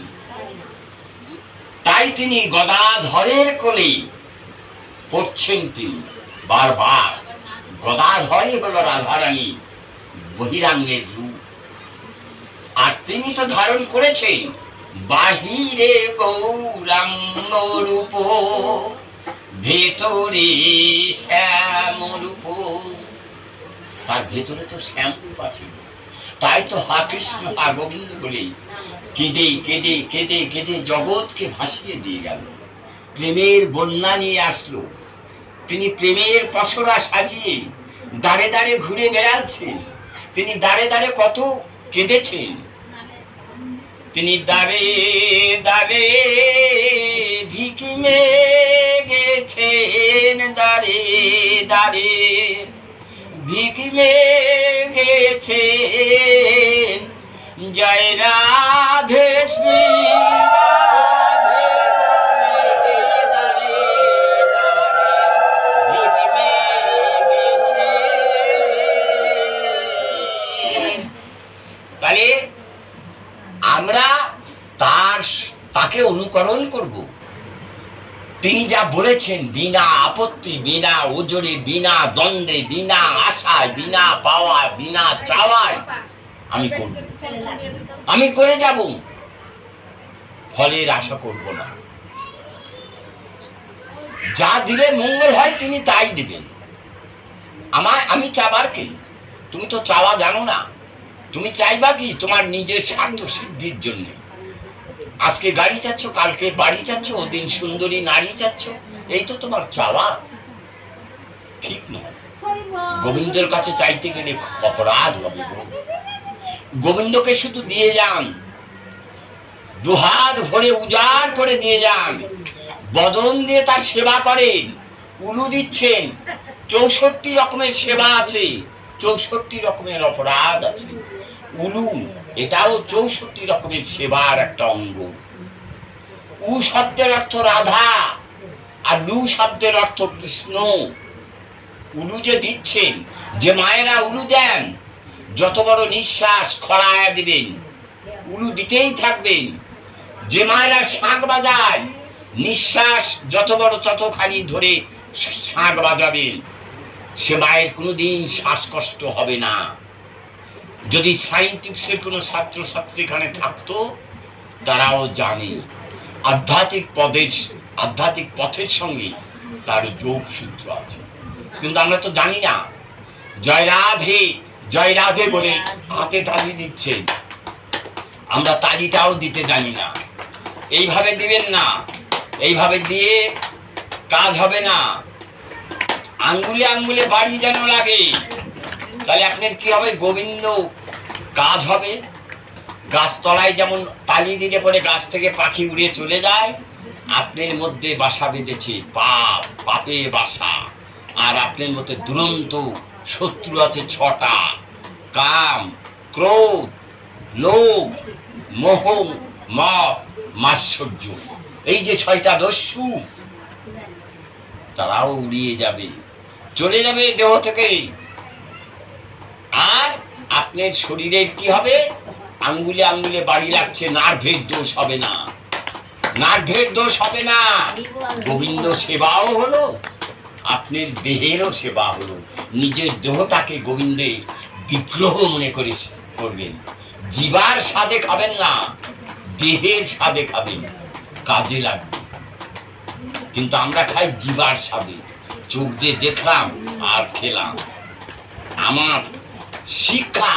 তাই তিনি গদাধরের কোলে পড়ছেন। তিনি বারবার, গদাধরই হলো রাধারানী বহিরাঙ্গের রূপ। আর তিনি তো ধারণ করেছেন বাহিরে গৌরাঙ্গ রূপ, ভেতরে শ্যাম রূপ। তার ভেতরে তো শ্যাম রূপ আছে। তাই তো হা কৃষ্ণ হা গোবিন্দ বলে কেঁদে কেঁদে কেঁদে কেঁদে জগৎকে ভাসিয়ে দিয়ে গেল। প্রেমের বন্যা নিয়ে আসলো। তিনি প্রেমের পসরা সাজিয়ে দাঁড়ে দাঁড়ে ঘুরে বেড়াচ্ছেন। তিনি দাঁড়ে দাঁড়ে কত কেঁদেছেন। তিনি দাঁড়ে দাঁড়ে ভিকি গেছেন, দাঁড়ে দাঁড়ে ভিকি গেছেন। জয় রাধে শ্রী রাধে বলে তাহলে আমরা তাকে অনুকরণ করব। তিনি যা বলেছেন, বিনা আপত্তি, বিনা ওজরে, বিনা দ্বন্দ্বে, বিনা আশায়, বিনা পাওয়া, বিনা চাওয়ায় আমি করব, আমি করে যাব, ফলের আশা করব না। যা দিলে মঙ্গল হয় তিনি তাই দিবেন। আমি চাবার কি? তুমি তো চাওয়া জানো না। তুমি চাইবা কি? তোমার নিজের স্বার্থ সিদ্ধির জন্য। আজকে গাড়ি চাচ্ছ, কালকে বাড়ি চাচ্ছ, ওদিন সুন্দরী নারী চাচ্ছ, এই তো তোমার চাওয়া। ঠিক নয়। গোবিন্দের কাছে চাইতে গেলে অপরাধ হবে। গোবিন্দকে শুধু দিয়ে যান, দুহাত ভরে উজাড় করে দিয়ে যান, বদন দিয়ে তার সেবা করেন। উলু দিচ্ছেন, 64 রকমের সেবা আছে, 64 রকমের অপরাধ আছে। উলু এটাও 64 রকমের সেবার একটা অঙ্গ। উ শব্দের অর্থ রাধা, আর লু শব্দের অর্থ কৃষ্ণ। উলু যে দিচ্ছেন, যে মায়েরা উলু দেন, যত বড় নিঃশ্বাস খড়ায়া দিবেন, উলু দিতেই থাকবেন। যে মায়েরা শাঁখ বাজায়, নিঃশ্বাস যত বড় ততখানি ধরে শাঁখ বাজাবেন, সে মায়ের কোনোদিন শ্বাসকষ্ট হবে না। যদি সায়েন্টিক্সের কোনো ছাত্রছাত্রী এখানে থাকতো, তারাও জানে আধ্যাত্মিক পথের সঙ্গে তার যোগসূত্র আছে, কিন্তু আমরা তো জানি না। জয় রাধে, জয় রাধে বলে হাতে তালি দিচ্ছেন, আমরা তালিটাও দিতে জানি না। এইভাবে দিবেন না, এইভাবে দিয়ে কাজ হবে না। আঙ্গুলে আঙ্গুলে বাড়ি যেন লাগে, তাহলে আপনার কি হবে? গোবিন্দ কাজ হবে। গাছতলায় যেমন তালি দিলে পরে গাছ থেকে পাখি উড়ে চলে যায়, আপনার মধ্যে বাসা বেঁধেছে পাপের বাসা। আর আপনার মধ্যে দুরন্ত শত্রু আছে 6টা: কাম, ক্রোধ, লোভ, মোহ, মদ, মাৎসর্য। এই যে 6টা দস্যু, তারাও উড়িয়ে যাবে, চলে যাবে দেহ থেকে। আর আপনার শরীরের কি হবে? আঙ্গুলে আঙ্গুলে বাড়ি লাগছে, নার্ভের দোষ হবে না, নার্ভের দোষ হবে না। গোবিন্দ সেবাও হলো, আপনার দেহেরও সেবা হলো। নিজের দেহটাকে গোবিন্দের বিগ্রহ মনে করে করবেন। জিবার স্বাদে খাবেন না, দেহের স্বাদে খাবেন, কাজে লাগবে। কিন্তু আমরা খাই জিবার স্বাদে, চোখ দিয়ে দেখলাম আর খেলাম। আমার শিক্ষা,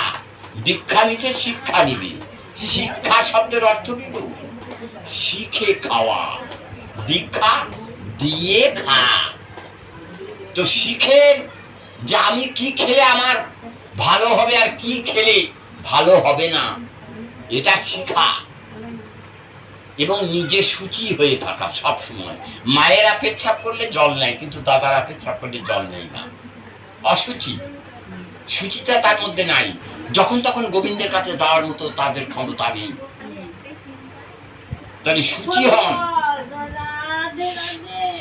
দীক্ষা নিচে শিক্ষা নিবে। শিক্ষা শব্দের অর্থ কি গো? শিখে খাওয়া। দীক্ষা দিয়ে খা। তো শিখে যে আমি কি খেলে আমার ভালো হবে আর কি খেলে ভালো হবে না, এটা শিখা। এবং নিজে শুচি হয়ে থাকা সব সময়। মায়েরা পেচ্ছাপ করলে জল নেয়, কিন্তু দাদারা পেচ্ছাপ করলে জল নেয় না, অশুচি। শুচিতা তার মধ্যে নাই। যখন তখন গোবিন্দের কাছে যাওয়ার মতো তাদের ক্ষমতা নেই। তাহলে শুচি হন,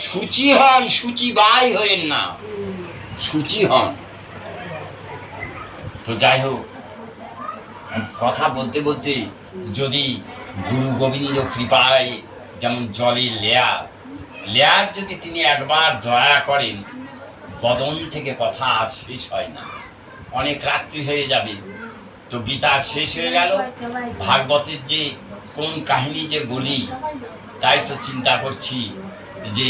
শুচি হন, শুচি বাই হয়েন না, শুচি হন। তো যাই হোক, কথা বলতে বলতে যদি গুরু গোবিন্দ কৃপায়, যেমন জলের লেয়ার যদি তিনি একবার দয়া করেন, বদন থেকে কথা আর শেষ হয় না। অনেক রাত্রি হয়ে যাবে, তো গীতা শেষ হয়ে গেল। ভাগবতের যে কোন কাহিনী যে বলি, তাই তো চিন্তা করছি যে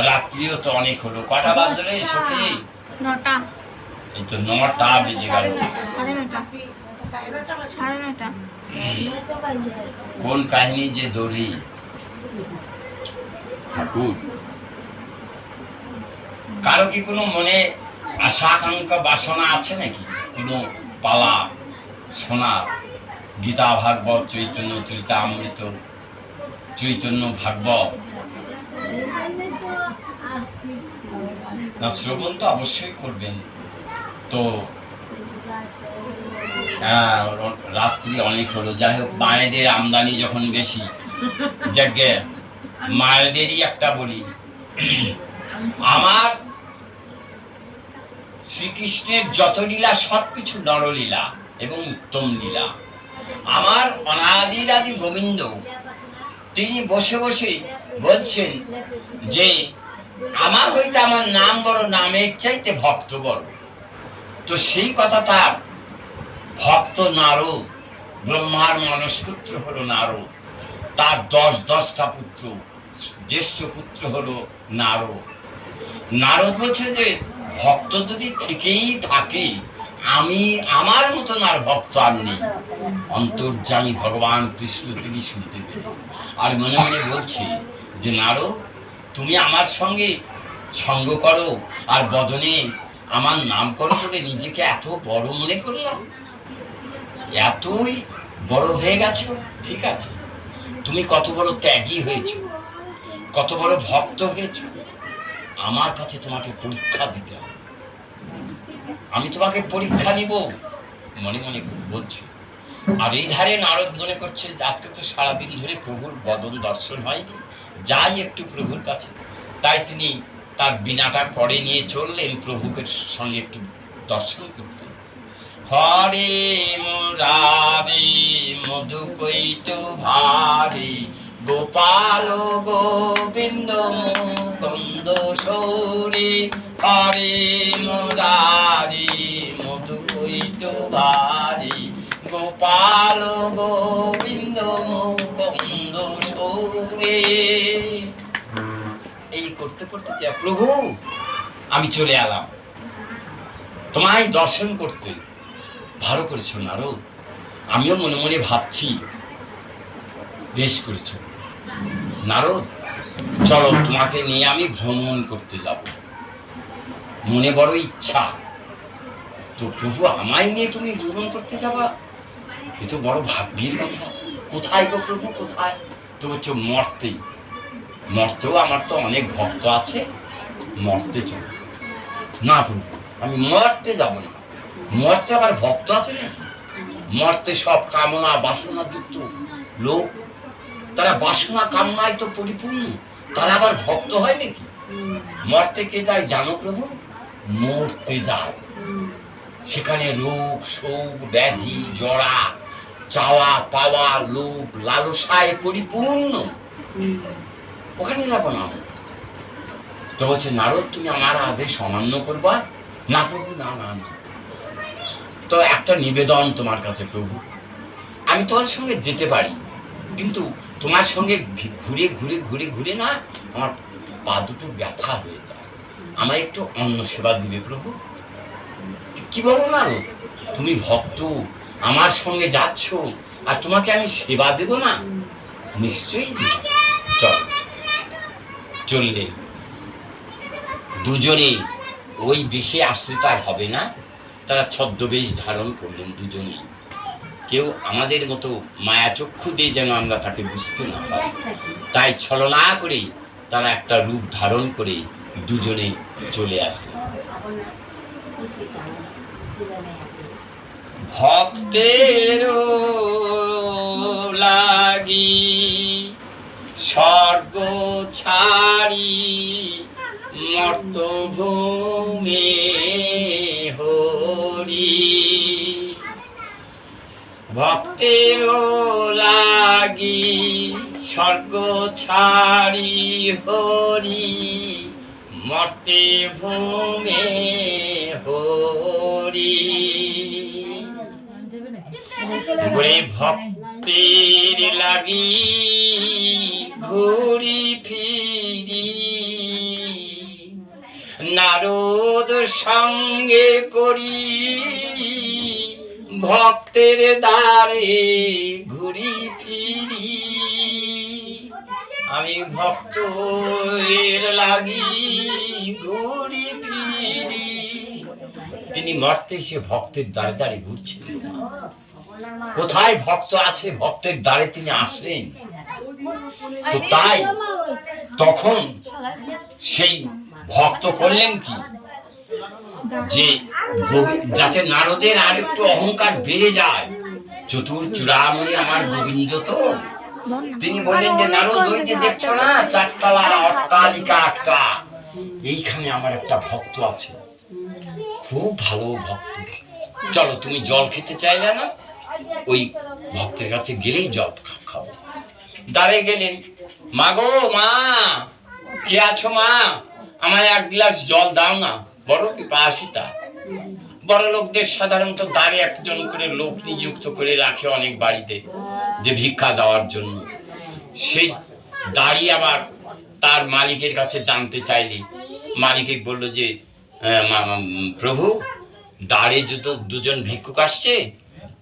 রাত্রিও তো অনেক হলো। কটা বাজলে সখী? 9টা। এই তো 9টা বেজে গেল। 9:30। কোন কাহিনী যে ধরি ঠাকুর? কারো কি কোনো মনে আশা আকাঙ্ক্ষা বাসনা আছে নাকি? কোনো পালা শোনা, গীতা ভাগবত, চৈতন্য চরিতামৃত, চৈতন্য ভাগবত? না, শ্রবণ তো অবশ্যই করবেন। তো রাত্রি অনেক হলো। যাই হোক, মায়েদের আমদানি যখন বেশি, যাকে মায়েদেরই একটা বলি। আমার শ্রীকৃষ্ণের যত লীলা সবকিছু নরলীলা এবং উত্তম লীলা। আমার অনাদিরাদি গোবিন্দ তিনি বসে বসে বলছেন যে আমার হইতে আমার নাম বড়, নামের চাইতে ভক্ত বড়। তো সেই কথা তার ভক্ত নারদ, ব্রহ্মার মানসপুত্র হলো নারদ, তার 10টা পুত্র, জ্যেষ্ঠ পুত্র হলো নারদ। নারদ বলছে যে ভক্ত যদি থেকেই থাকে, আমি আমার মতন আর ভক্ত আর নেই। অন্তর্যামী ভগবান কৃষ্ণ তিনি শুনতে পেলেন, আর মনে মনে বলছে যে নারদ, তুমি আমার সঙ্গে সঙ্গ করো আর বদনে আমার নাম করো বলে নিজেকে এত বড় মনে করলাম, এতই বড় হয়ে গেছো। ঠিক আছে, তুমি কত বড় ত্যাগী হয়েছো, কত বড় ভক্ত হয়েছো, আমার কাছে তোমাকে পরীক্ষা দিতে হবে, আমি তোমাকে পরীক্ষা নিব, মনে মনে বলছে। আর এই ধারে নারদ মনে করছে আজকে তো সারাদিন ধরে প্রভুর বদন দর্শন হয়নি, যাই একটু প্রভুর কাছে। তাই তিনি তার বিনাটা করে নিয়ে চললেন প্রভুকে সঙ্গে একটু দর্শন করতে। হরে মুরারি মধু কৈত ভারি গোপাল গোবিন্দ মুকুন্দ সৌরি। হরে মুরারি মধু কৈত ভারি গোপাল গোবিন্দ মুকুন্দ সৌরি। এই করতে করতে প্রভু আমি চলে এলাম তোমায় দর্শন করতে। ভালো করেছো নারদ, আমিও মনে মনে ভাবছি বেশ করেছো নারদ, চলো তোমাকে নিয়ে আমি ভ্রমণ করতে যাব, মনে বড় ইচ্ছা। তো প্রভু আমায় নিয়ে তুমি ভ্রমণ করতে যাবা, এ তো বড় ভাগ্যের কথা। কোথায় গো প্রভু, কোথায়? তো হচ্ছে মর্তে। মর্তেও আমার তো অনেক ভক্ত আছে, মর্তে চলো। না প্রভু, আমি মর্তে যাব না, মর্তে আবার ভক্ত আছে নাকি? মর্তে সব কামনা বাসনা যুক্ত লোক, তারা বাসনা কামনায় তো পরিপূর্ণ, তারা আবার ভক্ত হয় নাকি? মর্তে কে যায় জানো প্রভু? মরতে যায়। সেখানে রোগ শোক ব্যাধি জড়া চাওয়া পাওয়া লোভ লালসায় পরিপূর্ণ, ওখানে যাব না। তো বলছে নারদ, তুমি আমার আদেশ অমান্য করবা? না প্রভু, না না না। তো একটা নিবেদন তোমার কাছে প্রভু, আমি তোমার সঙ্গে যেতে পারি, কিন্তু তোমার সঙ্গে ঘুরে ঘুরে ঘুরে ঘুরে না আমার পা দুটো ব্যথা হয়ে যায়, আমার একটু অন্ন সেবা দিবে প্রভু। কি বলো নারদ, তুমি ভক্ত, আমার সঙ্গে যাচ্ছ, আর তোমাকে আমি সেবা দেব না? নিশ্চয়ই দিব। চল। চললে দুজনে ওই বেশে আসলে তো আর হবে না, তারা ছদ্মবেশ ধারণ করলেন দুজনেই। কেউ আমাদের মতো মায়াচক্ষু দিয়ে যেন আমরা তাকে বুঝতে না পারি, তাই ছলনা করে তারা একটা রূপ ধারণ করে দুজনে চলে আসলেন। ভক্তের লাগি স্বর্গ ছাড়ি মর্তভূমে হরি। ভক্তের লাগি স্বর্গ ছাড়ি হরি মর্তে ভূমে হরি। ঘুরে ভক্তের লাগি ঘুরি ফিরি নারদ সঙ্গে করি ভক্তের দ্বারে ঘুরি ফিরি। আমি ভক্ত এর লাগি ঘুরি ফিরি। তিনি মর্তে সে ভক্তের দ্বারে দ্বারে ঘুরছেন। কোথায় ভক্ত আছে ভক্তের দ্বারে তিনি আসলেন। তো তাই তখন সেই ভক্ত করলেন কি, যে যাতে নারদের আর একটু অহংকার বেড়ে যায়, চতুর চূড়ামণি আমার গোবিন্দ, তো তিনি বললেন যে নারদ, ওই যে দেখছো না চারতলা অট্টালিকা একটা, এইখানে আমার একটা ভক্ত আছে, খুব ভালো ভক্ত। চলো, তুমি জল খেতে চাইলে না, ওই ভক্তের কাছে গেলেই জল খাবো। দ্বারে গেলেন, মা গো মা, কে আছো মা, আমার এক গ্লাস জল দাও না, বড় পিপাসিতা। বড় লোকদের সাধারণত দ্বারে একজন করে লোক নিযুক্ত করে রাখে অনেক বাড়িতে, যে ভিক্ষা দেওয়ার জন্য। সেই দাঁড়ি আবার তার মালিকের কাছে জানতে চাইলে মালিক বলল যে প্রভু, দাঁড়ে দুজন ভিক্ষুক আসছে,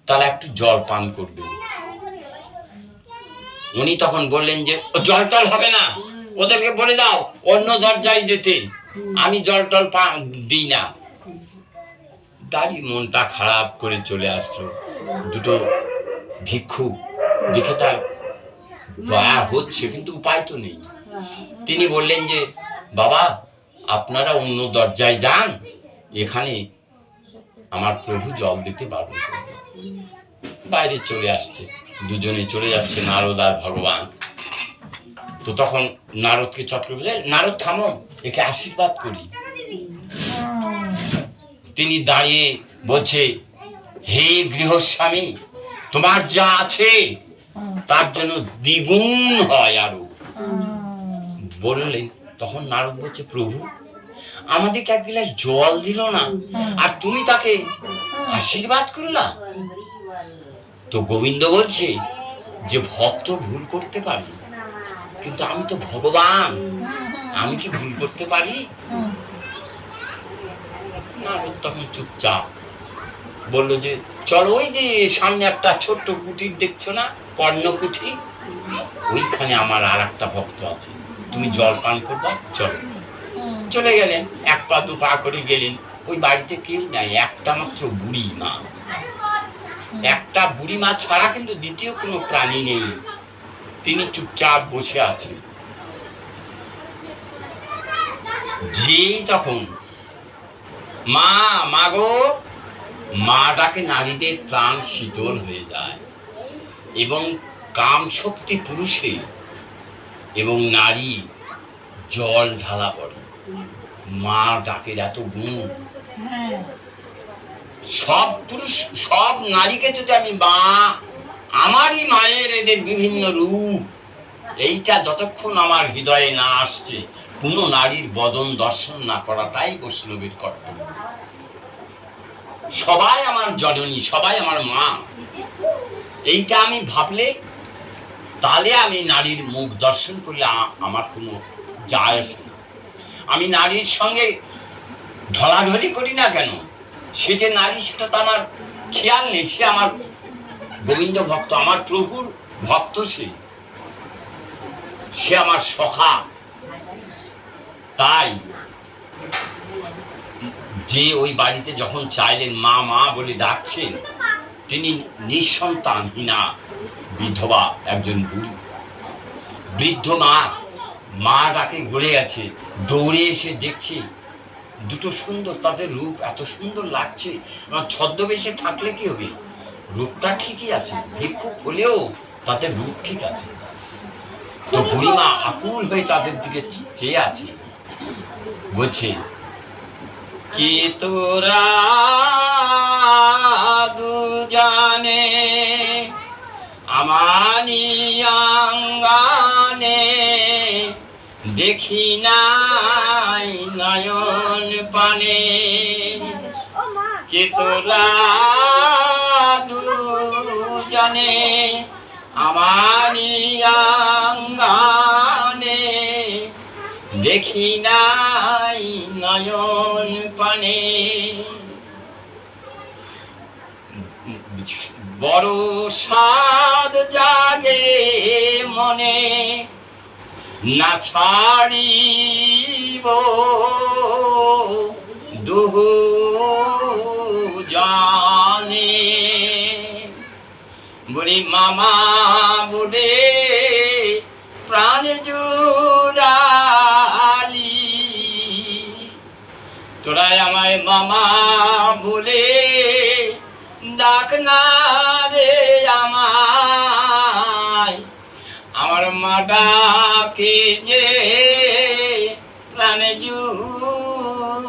তারা একটু জল পান করবে। উনি তখন বললেন যে জল টল হবে না, ওদেরকে বলে দাও অন্য দরজায় যেতে, আমি জল টল দিই না। দাঁড়ি মনটা খারাপ করে চলে আসলো। দুটো ভিক্ষুক দেখে তার দয়া হচ্ছে, কিন্তু উপায় তো নেই। তিনি বললেন যে বাবা, আপনারা অন্য দরজায় যান, এখানে আমার প্রভু জল দিতে বারণ করবে। বাইরে চলে আসছে, দুজনে চলে যাচ্ছে, নারদ আর ভগবান। তো তখন নারদকে চট করে বলে, নারদ থামো, একে আশীর্বাদ করি। তিনি দাঁড়িয়ে বলছে, হে গৃহস্বামী, তোমার যা আছে তার জন্য দ্বিগুণ হয় আরো। বললেন, তখন নারদ বলছে, প্রভু আমাদেরকে এক গ্লাস জল দিল না, আর তুমি তাকে আশীর্বাদ করলা। তো গোবিন্দ বলছে যে ভক্ত ভুল করতে পারে, কিন্তু আমি তো ভগবান, আমি কি ভুল করতে পারি? নারদ তখন চুপচাপ বললো যে চলো, ওই যে সামনে একটা ছোট্ট কুটির দেখছো না, পর্ণ কুঠি, ওইখানে আমার আর একটা ভক্ত আছে, তুমি জল পান করবা, চলো। চলে গেলেন, এক পা দু পা করে গেলেন। ওই বাড়িতে কেউ নাই, একটা মাত্র বুড়ি মা। একটা বুড়ি মা ছাড়া কিন্তু দ্বিতীয় কোনো প্রাণী নেই। তিনি চুপচাপ বসে আছেন। যেই তখন মা, মা গো, মা ডাকে, নারীদের প্রাণ শীতল হয়ে যায়, এবং কাম শক্তি পুরুষে এবং নারী জল ঢালা পড়ে। মা ডাকের এত গুণ, সব পুরুষ সব নারীকে যদি আমি মা, আমারই মায়ের এদের বিভিন্ন রূপ, এইটা যতক্ষণ আমার হৃদয়ে না আসছে, কোনো নারীর বদন দর্শন না করাটাই বৈষ্ণবের কর্তব্য। সবাই আমার জননী, সবাই আমার মা, এইটা আমি ভাবলে, তাহলে আমি নারীর মুখ দর্শন করলে আমার কোনো যায় আসে না। আমি নারীর সঙ্গে ঢলাঢলি করি না কেন, সে যে নারী সেটা তো আমার খেয়াল নেই। সে আমার গোবিন্দ ভক্ত, আমার প্রভুর ভক্ত, সে আমার সখা। তাই যে ওই বাড়িতে যখন চাইলেন, মা মা বলে ডাকছেন, তিনি নিঃসন্তানহীনা বিধবা একজন বুড়ি, বৃদ্ধ মা। মা ডাকে গড়ে আছে, দৌড়ে এসে দেখছে দুটো সুন্দর, তাদের রূপ এত সুন্দর লাগছে। ছদ্মবেশে থাকলে কি হবে, রূপটা ঠিকই আছে, ভিক্ষুক হলেও তাদের রূপ ঠিক আছে। তো বুড়িমা আকুল হয়ে তাদের দিকে চেয়ে আছে, বলছে, কি তোরা দুজানে আমানি আঙ্গানে দেখি নাই নয়ন পানে, কে তোরা দুজনে আমানি আঙ্গানে দেখি নাই নয়ন পানে। বড় সাদ জাগে মনে, না ছাড়িব দুহু জানে। বুড়ি মামা বলে প্রাণ জুড়ালি, তোরা আমায় মামা বলে ডাক না রে আমায়, আমার মা ডাকে যে প্রাণ জুড়ালি।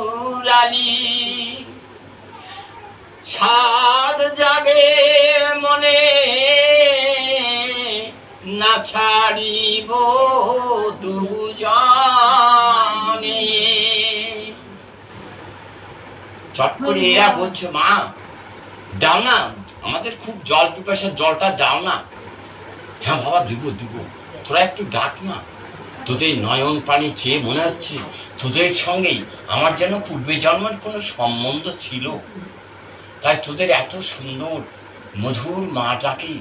সাদ জাগে মনে, ছাড়িব দুজনে। চট করে এরা বলছে, মা দাও না, আমাদের খুব জল পিপাসার, জলটা দাও না। হ্যাঁ বাবা দিব দিব, তোরা একটু ডাক না। তোদের নয়ন পানি চেয়ে মনে হচ্ছে তোদের সঙ্গেই আমার যেন পূর্বে জন্মের কোনো সম্বন্ধ ছিল, তাই তোদের এত সুন্দর মধুর মাটাকে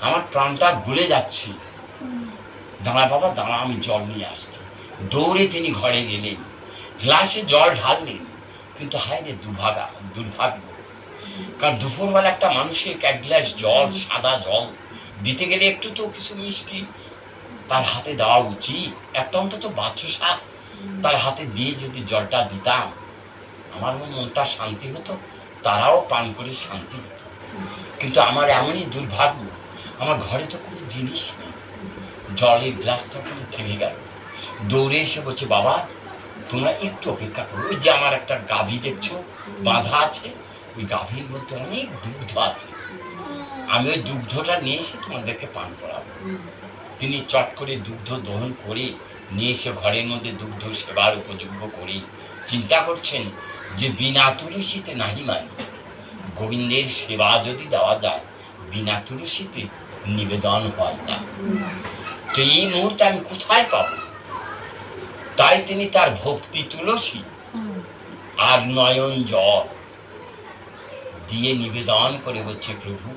আমার প্রাণটা গলে যাচ্ছে। দাঁড়া বাবা দাঁড়া, আমি জল নিয়ে আসছি। দৌড়ে তিনি ঘরে গেলেন, গ্লাসে জল ঢাললেন, কিন্তু হায় রে দুর্ভাগ্য, কারণ দুপুরবেলা একটা মানুষের এক গ্লাস জল, সাদা জল দিতে গেলে একটু তো কিছু মিষ্টি তার হাতে দেওয়া উচিত। একটা অন্তত বাচ্চা তার হাতে দিয়ে যদি জলটা দিতাম, আমার মনটা শান্তি হতো, তারাও পান করে শান্তি হতো। কিন্তু আমার এমনই দুর্ভাগ্য, আমার ঘরে তো কোনো জিনিস নেই। জলের গ্লাসটা কোনো থেকে গেল। দৌড়ে এসে বলছে, বাবা তোমরা একটু অপেক্ষা করো, ওই যে আমার একটা গাভী দেখছো বাঁধা আছে, ওই গাভীর মধ্যে অনেক দুগ্ধ আছে, আমি ওই দুগ্ধটা নিয়ে এসে তোমাদেরকে পান করাবো। তিনি চট করে দুগ্ধ দহন করে নিয়ে এসে ঘরের মধ্যে দুগ্ধ সেবার উপযোগ্য করে চিন্তা করছেন যে বিনা তুলসীতে নাহি মানে, গোবিন্দের সেবা যদি দেওয়া যায় বিনা তুলসীতে নিবেদন হয় না। তো এই মুহূর্তে আমি কোথায় পাবো? তাই তিনি তার ভক্তি তুলসী আর নয়ন জল দিয়ে নিবেদন করে বলছে, প্রভু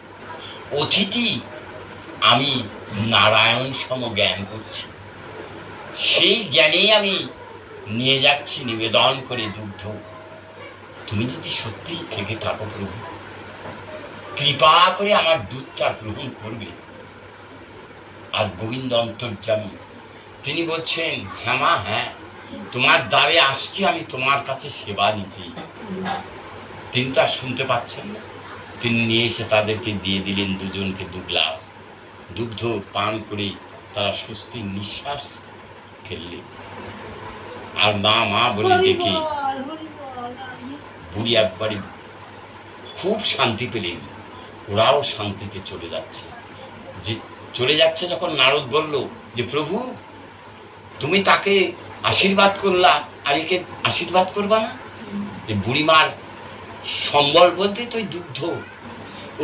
অতিথি আমি নারায়ণ সম জ্ঞান করছি, সেই জ্ঞানেই আমি নিয়ে যাচ্ছি নিবেদন করে দুগ্ধ। তুমি যদি সত্যিই থেকে থাকো প্রভু, কৃপা করে আমার দুধটা গ্রহণ করবে। আর গোবিন্দ অন্তর্যামী, তিনি বলছেন, হ্যাঁ মা হ্যাঁ, তোমার দ্বারে আসছি আমি তোমার কাছে সেবা নিতে। তিনি তো আর শুনতে পাচ্ছেন না, তিনি নিয়ে এসে তাদেরকে দিয়ে দিলেন দুজনকে 2 গ্লাস দুগ্ধ পান করে তারা স্বস্তির নিঃশ্বাস ফেললেন। আর মা মা বলে ডেকে বুড়ি একবারে খুব শান্তি পেলেন, ওরাও শান্তিতে চলে যাচ্ছে। যে চলে যাচ্ছে যখন নারদ বলল যে, প্রভু তুমি তাকে আশীর্বাদ করলা, আর একে আশীর্বাদ করবা না? এই বুড়িমার সম্বল বলতে তো দুগ্ধ,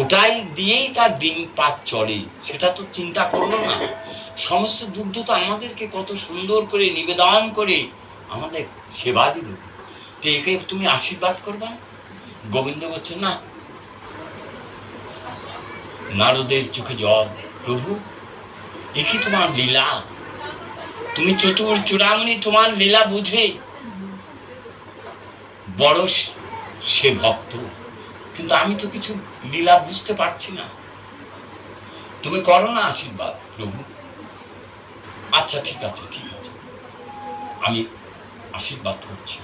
ওটাই দিয়েই তার দিন পাত চলে, সেটা তো চিন্তা করলো না। সমস্ত দুগ্ধ তো আমাদেরকে কত সুন্দর করে নিবেদন করে আমাদের সেবা দিল, তো একে তুমি আশীর্বাদ করবা না? গোবিন্দ বলছে, না। নারদের চোখে জল, প্রভু এ কি তোমার লীলা? তুমি চতুর চূড়ামণি, তোমার লীলা বুঝে বড় সে ভক্ত, কিন্তু আমি তো কিছু লীলা বুঝতে পারছি না, তুমি করো না আশীর্বাদ প্রভু। আচ্ছা ঠিক আছে ঠিক আছে, আমি আশীর্বাদ করছি,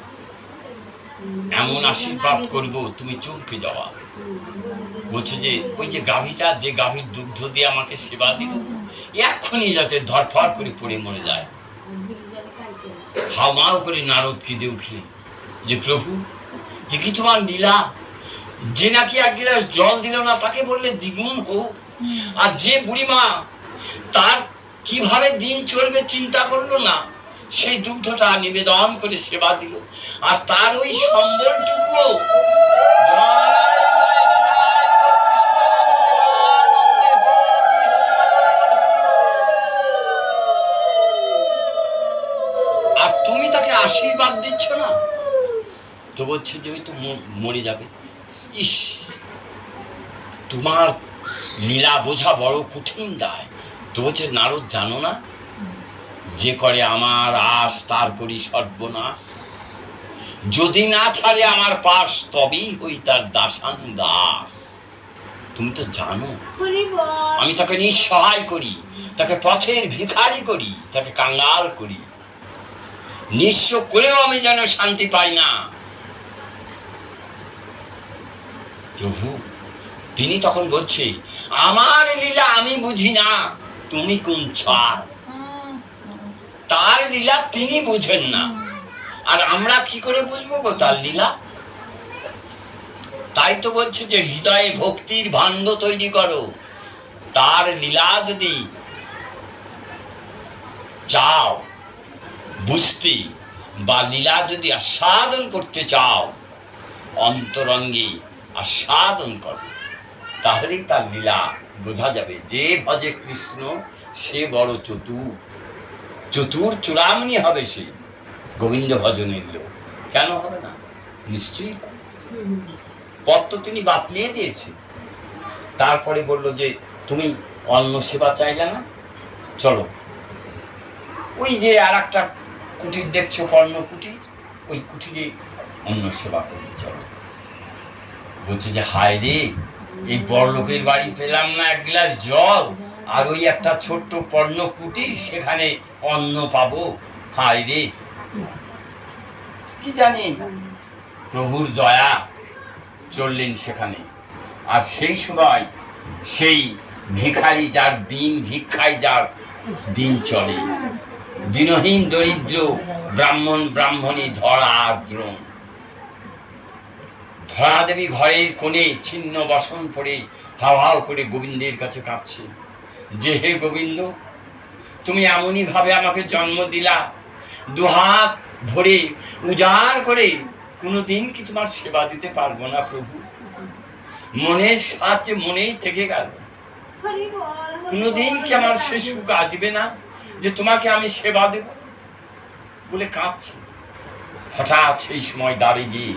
এমন আশীর্বাদ করব তুমি চমকে যাওয়া। বলছে যে ওই যে গাভীটা, যে গাভীর দুগ্ধ দিয়ে আমাকে সেবা দিল, এক্ষুনি যাতে ধরফর করে পড়ে মরে যায়। হাওমাও করে নারদ কেঁদে উঠলে যে, প্রভু এ কি তোমার লীলা? যে নাকি 1 গ্লাস জল দিল না তাকে বললে দ্বিগুণ হোক, আর যে বুড়িমা তার কিভাবে দিন চলবে চিন্তা করলো না, সেই দুগ্ধটা নিবেদন করে সেবা দিল, আর তার ওই সম্বলটুকু আর তুমি তাকে আশীর্বাদ দিচ্ছ না। তো বলছে যে ওই তো মরে যাবে। ইস, তোমার লীলা বোঝা বড় কঠিন দায়। তো বলছে, নারদ জানো না, যে করে আমার আশ তার করি সর্বনাশ, যদি না ছাড়ে আমার পাশ তবেই হই তার দাসানুদাস। তুমি তো জানো আমি তাকে নিঃসহায় করি, তাকে পথের ভিখারি করি, তাকে কাঙ্গাল করি, নিঃস্ব করেও আমি যেন শান্তি পাই না। প্রভু তিনি তখন বলছে, আমার লীলা আমি বুঝি না, তুমি কোন ছাড়? তার লীলা তিনি বুঝেন না, আর আমরা কি করে বুঝবো গো তার লীলা? তাই তো বলছে যে হৃদয়ে ভক্তির ভাণ্ড তৈরি করো, তার লীলা যদি চাও বুঝতে বা লীলা যদি আস্বাদন করতে চাও, অন্তরঙ্গে আস্বাদন করো, তাহলেই তার লীলা বোঝা যাবে। যে ভজে কৃষ্ণ সে বড় চতুর, চতুর চূড়ামণি হবে সে গোবিন্দ ভজনের লোক। কেন হবে না? নিশ্চয়ই হবে। পথ তো তিনি বাতলিয়ে দিয়েছে। তারপরে বলল যে তুমি অন্ন সেবা চাইলে না, চলো ওই যে আর একটা কুটির দেখছো, পর্ণ কুটির, ওই কুটিরে অন্ন সেবা করবে, চলো। বলছে যে হায় রে, এই বড়লোকের বাড়ি পেলাম না এক গ্লাস জল, আর ওই একটা ছোট্ট পর্ণ কুটির, সেখানে অন্ন পাবো, হায় রে। কি জানি প্রভুর দয়া, চললেন সেখানে। আর সেই সময় সেই ভিখারি, যার দিন ভিক্ষায় যার দিন চলে, দিনহীন দরিদ্র ব্রাহ্মণ ব্রাহ্মণী ধরা আর দ্রোণ, ধরা দেবী ঘরের কোণে ছিন্ন বসন পড়ে হাও হাও করে গোবিন্দের কাছে কাঁদছে যে হে গোবিন্দ, তুমি এমনই ভাবে আমাকে জন্ম দিলা, দুহাত ভরে উজাড় করে, কোনোদিন কি তোমার সেবা দিতে পারবো না প্রভু? মনের সাথে মনেই থেকে গেল, কোনোদিন কি আমার সে সুখ আসবে না যে তোমাকে আমি সেবা দেব বলে কাঁদছি। হঠাৎ সেই সময় দাঁড়িয়ে গিয়ে